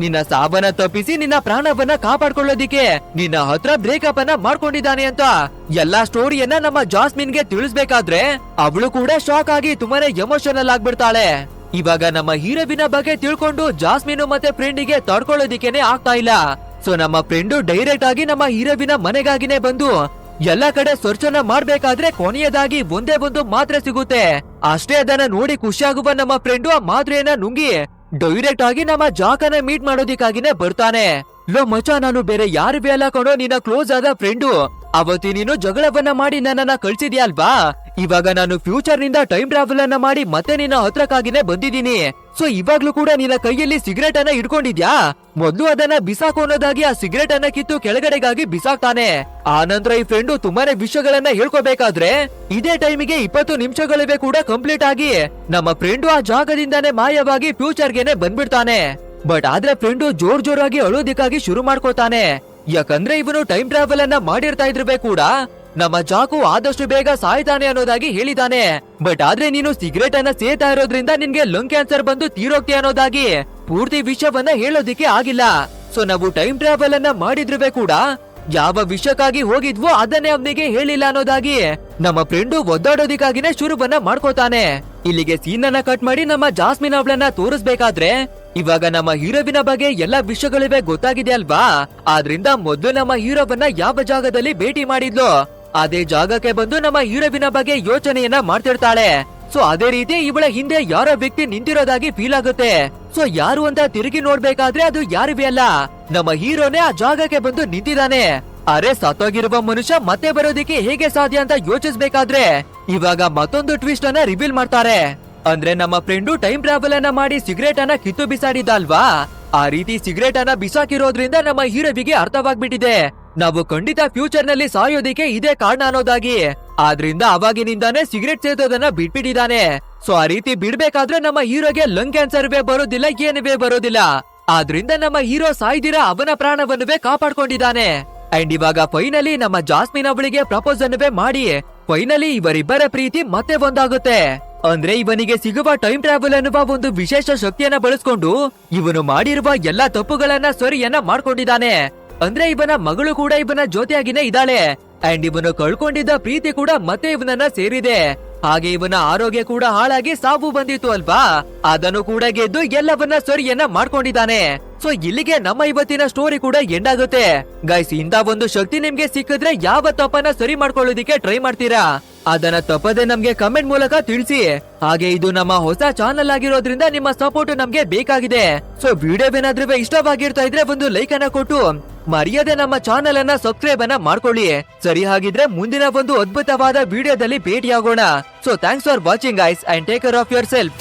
ನಿನ್ನ ಸಾವನ್ನ ತಪ್ಪಿಸಿ ನಿನ್ನ ಪ್ರಾಣವನ್ನ ಕಾಪಾಡ್ಕೊಳ್ಳೋದಿಕ್ಕೆ ನಿನ್ನ ಹತ್ರ ಬ್ರೇಕಪ್ ಅನ್ನ ಮಾಡ್ಕೊಂಡಿದ್ದಾನೆ ಅಂತ ಎಲ್ಲಾ ಸ್ಟೋರಿಯನ್ನ ನಮ್ಮ ಜಾಸ್ಮಿನ್ಗೆ ತಿಳಿಸ್ಬೇಕಾದ್ರೆ ಅವಳು ಕೂಡ ಶಾಕ್ ಆಗಿ ತುಂಬಾನೇ ಎಮೋಷನಲ್ ಆಗ್ಬಿಡ್ತಾಳೆ. ಇವಾಗ ನಮ್ಮ ಹೀರೋವಿನ ಬಗ್ಗೆ ತಿಳ್ಕೊಂಡು ಜಾಸ್ಮಿನ್ ಮತ್ತೆ ಫ್ರೆಂಡಿಗೆ ತಡ್ಕೊಳ್ಳೋದಿಕ್ಕೇನೆ ಆಗ್ತಾ ಇಲ್ಲ. ಸೊ ನಮ್ಮ ಫ್ರೆಂಡು ಡೈರೆಕ್ಟ್ ಆಗಿ ನಮ್ಮ ಹೀರೋವಿನ ಮನೆಗಾಗಿನೇ ಬಂದು ಎಲ್ಲಾ ಕಡೆ ಸರ್ಚನ್ನ ಮಾಡ್ಬೇಕಾದ್ರೆ ಕೊನೆಯದಾಗಿ ಒಂದೇ ಒಂದು ಮಾತ್ರೆ ಸಿಗುತ್ತೆ. ಅಷ್ಟೇ ಅದನ್ನ ನೋಡಿ ಖುಷಿಯಾಗುವ ನಮ್ಮ ಫ್ರೆಂಡು ಆ ಮಾತ್ರೆಯನ್ನ ನುಂಗಿ ಡೈರೆಕ್ಟ್ ಆಗಿ ನಮ್ಮ ಜಾಕನ ಮೀಟ್ ಮಾಡೋದಿಕ್ಕಾಗಿನೇ ಬರ್ತಾನೆ. ಲೋ ಮಚ, ನಾನು ಬೇರೆ ಯಾರು ಅಲ್ಲ ಕಣೋ, ನಿನ್ನ ಕ್ಲೋಸ್ ಆದ ಫ್ರೆಂಡು. ಅವತ್ತಿ ನೀನು ಜಗಳವನ್ನ ಮಾಡಿ ನನ್ನನ್ನ ಕಳ್ಸಿದ್ಯಾ ಅಲ್ವಾ? ಇವಾಗ ನಾನು ಫ್ಯೂಚರ್ ನಿಂದ ಟೈಮ್ ಟ್ರಾವೆಲ್ ಅನ್ನ ಮಾಡಿ ಮತ್ತೆ ನಿನ್ನ ಹತ್ರಕ್ಕಾಗಿನೇ ಬಂದಿದ್ದೀನಿ. ಸೊ ಇವಾಗ್ಲೂ ಕೂಡ ನಿನ್ನ ಕೈಯಲ್ಲಿ ಸಿಗರೇಟ್ ಅನ್ನ ಇಟ್ಕೊಂಡಿದ್ಯಾ? ಮೊದ್ಲು ಅದನ್ನ ಬಿಸಾಕು ಅನ್ನೋದಾಗಿ ಆ ಸಿಗರೇಟ್ ಅನ್ನ ಕಿತ್ತು ಕೆಳಗಡೆಗಾಗಿ ಬಿಸಾಕ್ತಾನೆ. ಆ ನಂತರ ಈ ಫ್ರೆಂಡು ತುಂಬಾನೇ ವಿಷಯಗಳನ್ನ ಹೇಳ್ಕೋಬೇಕಾದ್ರೆ ಇದೇ ಟೈಮಿಗೆ 20 ನಿಮಿಷಗಳಿವೆ ಕೂಡ ಕಂಪ್ಲೀಟ್ ಆಗಿ ನಮ್ಮ ಫ್ರೆಂಡು ಆ ಜಾಗದಿಂದಾನೇ ಮಾಯವಾಗಿ ಫ್ಯೂಚರ್ಗೆನೆ ಬಂದ್ಬಿಡ್ತಾನೆ. ಬಟ್ ಆದ್ರೆ ಫ್ರೆಂಡು ಜೋರಾಗಿ ಅಳೋದಿಕ್ಕಾಗಿ ಶುರು ಮಾಡ್ಕೋತಾನೆ. ಯಾಕಂದ್ರೆ ಇವನು ಟೈಮ್ ಟ್ರಾವೆಲ್ ಅನ್ನ ಮಾಡಿರ್ತಾ ಇದ್ರೆ ಕೂಡ ನಮ್ಮ ಜಾಕು ಆದಷ್ಟು ಬೇಗ ಸಾಯ್ತಾನೆ ಅನ್ನೋದಾಗಿ ಹೇಳಿದಾನೆ. ಬಟ್ ಆದ್ರೆ ನೀನು ಸಿಗರೇಟ್ ಅನ್ನ ಸೇತಾ ಇರೋದ್ರಿಂದ ನಿನ್ಗೆ ಲಂಗ್ ಕ್ಯಾನ್ಸರ್ ಬಂದು ತೀರೋಗ್ತಿ ಅನ್ನೋದಾಗಿ ಪೂರ್ತಿ ವಿಷಯವನ್ನ ಹೇಳೋದಿಕ್ಕೆ ಆಗಿಲ್ಲ. ಸೊ ನಾವು ಟೈಮ್ ಟ್ರಾವೆಲ್ ಅನ್ನ ಮಾಡಿದ್ರೆ ಕೂಡ ಯಾವ ವಿಷಯಕ್ಕಾಗಿ ಹೋಗಿದ್ವೋ ಅದನ್ನೇ ಅವನಿಗೆ ಹೇಳಿಲ್ಲ ಅನ್ನೋದಾಗಿ ನಮ್ಮ ಫ್ರೆಂಡು ಒದ್ದಾಡೋದಿಕ್ಕಾಗಿನೇ ಶುರುವನ್ನ ಮಾಡ್ಕೋತಾನೆ. ಇಲ್ಲಿಗೆ ಸೀನ್ ಅನ್ನ ಕಟ್ ಮಾಡಿ ನಮ್ಮ ಜಾಸ್ಮಿನ್ ಅವಳನ್ನ ತೋರಿಸ್ಬೇಕಾದ್ರೆ ಇವಾಗ ನಮ್ಮ ಹೀರೋವಿನ ಬಗ್ಗೆ ಎಲ್ಲಾ ವಿಷಯಗಳಿವೆ ಗೊತ್ತಾಗಿದೆ ಅಲ್ವಾ? ಆದ್ರಿಂದ ಮೊದ್ಲು ನಮ್ಮ ಹೀರೋವನ್ನ ಯಾವ ಜಾಗದಲ್ಲಿ ಭೇಟಿ ಮಾಡಿದ್ಲು ಅದೇ ಜಾಗಕ್ಕೆ ಬಂದು ನಮ್ಮ ಹೀರೋವಿನ ಬಗ್ಗೆ ಯೋಚನೆಯನ್ನ ಮಾಡ್ತಿರ್ತಾಳೆ. ಸೊ ಅದೇ ರೀತಿ ಇವಳ ಹಿಂದೆ ಯಾರೋ ವ್ಯಕ್ತಿ ನಿಂತಿರೋದಾಗಿ ಫೀಲ್ ಆಗುತ್ತೆ. ಸೊ ಯಾರು ಅಂತ ತಿರುಗಿ ನೋಡ್ಬೇಕಾದ್ರೆ ಅದು ಯಾರಿವೆ ಅಲ್ಲ, ನಮ್ಮ ಹೀರೋನೇ ಆ ಜಾಗಕ್ಕೆ ಬಂದು ನಿಂತಿದ್ದಾನೆ. ಅರೆ, ಸತ್ತೋಗಿರುವ ಮನುಷ್ಯ ಮತ್ತೆ ಬರೋದಿಕ್ಕೆ ಹೇಗೆ ಸಾಧ್ಯ ಅಂತ ಯೋಚಿಸ್ಬೇಕಾದ್ರೆ ಇವಾಗ ಮತ್ತೊಂದು ಟ್ವಿಸ್ಟ್ ಅನ್ನ ರಿವೀಲ್ ಮಾಡ್ತಾರೆ. ಅಂದ್ರೆ ನಮ್ಮ ಫ್ರೆಂಡು ಟೈಮ್ ಟ್ರಾವೆಲ್ ಅನ್ನ ಮಾಡಿ ಸಿಗರೇಟ್ ಅನ್ನ ಕಿತ್ತು ಬಿಸಾಡಿದ ಅಲ್ವಾ? ಆ ರೀತಿ ಸಿಗರೇಟ್ ಅನ್ನ ಬಿಸಾಕಿರೋದ್ರಿಂದ ನಮ್ಮ ಹೀರೋವಿಗೆ ಅರ್ಥವಾಗ್ಬಿಟ್ಟಿದೆ, ನಾವು ಖಂಡಿತ ಫ್ಯೂಚರ್ ನಲ್ಲಿ ಸಾಯೋದಿಕ್ಕೆ ಇದೇ ಕಾರಣ ಅನ್ನೋದಾಗಿ. ಆದ್ರಿಂದ ಅವಾಗಿನಿಂದಾನೇ ಸಿಗರೇಟ್ ಸೇದೋದನ್ನ ಬಿಟ್ಬಿಟ್ಟಿದ್ದಾನೆ. ಸೊ ಆ ರೀತಿ ಬಿಡ್ಬೇಕಾದ್ರೆ ನಮ್ಮ ಹೀರೋಗೆ ಲಂಗ್ ಕ್ಯಾನ್ಸರ್ ಬರೋದಿಲ್ಲ, ಏನುವೇ ಬರೋದಿಲ್ಲ. ಆದ್ರಿಂದ ನಮ್ಮ ಹೀರೋ ಸಾಯ್ದಿರ ಅವನ ಪ್ರಾಣವನ್ನುವೇ ಕಾಪಾಡ್ಕೊಂಡಿದ್ದಾನೆ. ಅಂಡ್ ಇವಾಗ ಫೈನಲಿ ನಮ್ಮ ಜಾಸ್ಮಿನ್ ಅವಳಿಗೆ ಪ್ರಪೋಸ್ ಅನ್ನವೇ ಮಾಡಿ ಫೈನಲಿ ಇವರಿಬ್ಬರ ಪ್ರೀತಿ ಮತ್ತೆ ಒಂದಾಗುತ್ತೆ. ಅಂದ್ರೆ ಇವನಿಗೆ ಸಿಗುವ ಟೈಮ್ ಟ್ರಾವೆಲ್ ಅನ್ನುವ ಒಂದು ವಿಶೇಷ ಶಕ್ತಿಯನ್ನ ಬಳಸ್ಕೊಂಡು ಇವನು ಮಾಡಿರುವ ಎಲ್ಲಾ ತಪ್ಪುಗಳನ್ನ ಸರಿಯನ್ನ ಮಾಡ್ಕೊಂಡಿದ್ದಾನೆ. ಅಂದ್ರೆ ಇವನ ಮಗಳು ಕೂಡ ಇವನ ಜೊತೆಯಾಗಿನೇ ಇದ್ದಾಳೆ. ಅಂಡ್ ಇವನು ಕಳ್ಕೊಂಡಿದ್ದ ಪ್ರೀತಿ ಕೂಡ ಮತ್ತೆ ಇವನನ್ನ ಸೇರಿದೆ. ಹಾಗೆ ಇವನ ಆರೋಗ್ಯ ಕೂಡ ಹಾಳಾಗಿ ಸಾವು ಬಂದಿತ್ತು ಅಲ್ವಾ? ಅದನ್ನು ಕೂಡ ಗೆದ್ದು ಎಲ್ಲವನ್ನ ಸರಿಯನ್ನ ಮಾಡ್ಕೊಂಡಿದ್ದಾನೆ. ಸೊ ಇಲ್ಲಿಗೆ ನಮ್ಮ ಇವತ್ತಿನ ಸ್ಟೋರಿ ಕೂಡ ಎಂಡ್ ಆಗುತ್ತೆ. ಗೈಸ್, ಇಂತ ಒಂದು ಶಕ್ತಿ ನಿಮ್ಗೆ ಸಿಕ್ಕಿದ್ರೆ ಯಾವ ತಪ್ಪನ್ನ ಸರಿ ಮಾಡ್ಕೊಳ್ಳೋದಿಕ್ಕೆ ಟ್ರೈ ಮಾಡ್ತೀರಾ? ಅದನ್ನ ತಪ್ಪದೆ ನಮ್ಗೆ ಕಮೆಂಟ್ ಮೂಲಕ ತಿಳಿಸಿ. ಹಾಗೆ ಇದು ನಮ್ಮ ಹೊಸ ಚಾನಲ್ ಆಗಿರೋದ್ರಿಂದ ನಿಮ್ಮ ಸಪೋರ್ಟ್ ನಮ್ಗೆ ಬೇಕಾಗಿದೆ. ಸೊ ವಿಡಿಯೋವೇನಾದ್ರೂ ಇಷ್ಟವಾಗಿರ್ತಾ ಇದ್ರೆ ಒಂದು ಲೈಕ್ ಅನ್ನ ಕೊಟ್ಟು ಮರ್ಯಾದೆ ನಮ್ಮ ಚಾನಲ್ ಅನ್ನ ಸಬ್ಸ್ಕ್ರೈಬ್ ಅನ್ನ ಮಾಡ್ಕೊಳ್ಳಿ. ಸರಿ, ಹಾಗಿದ್ರೆ ಮುಂದಿನ ಒಂದು ಅದ್ಭುತವಾದ ವಿಡಿಯೋದಲ್ಲಿ ಭೇಟಿಯಾಗೋಣ. So thanks for watching guys and take care of your self.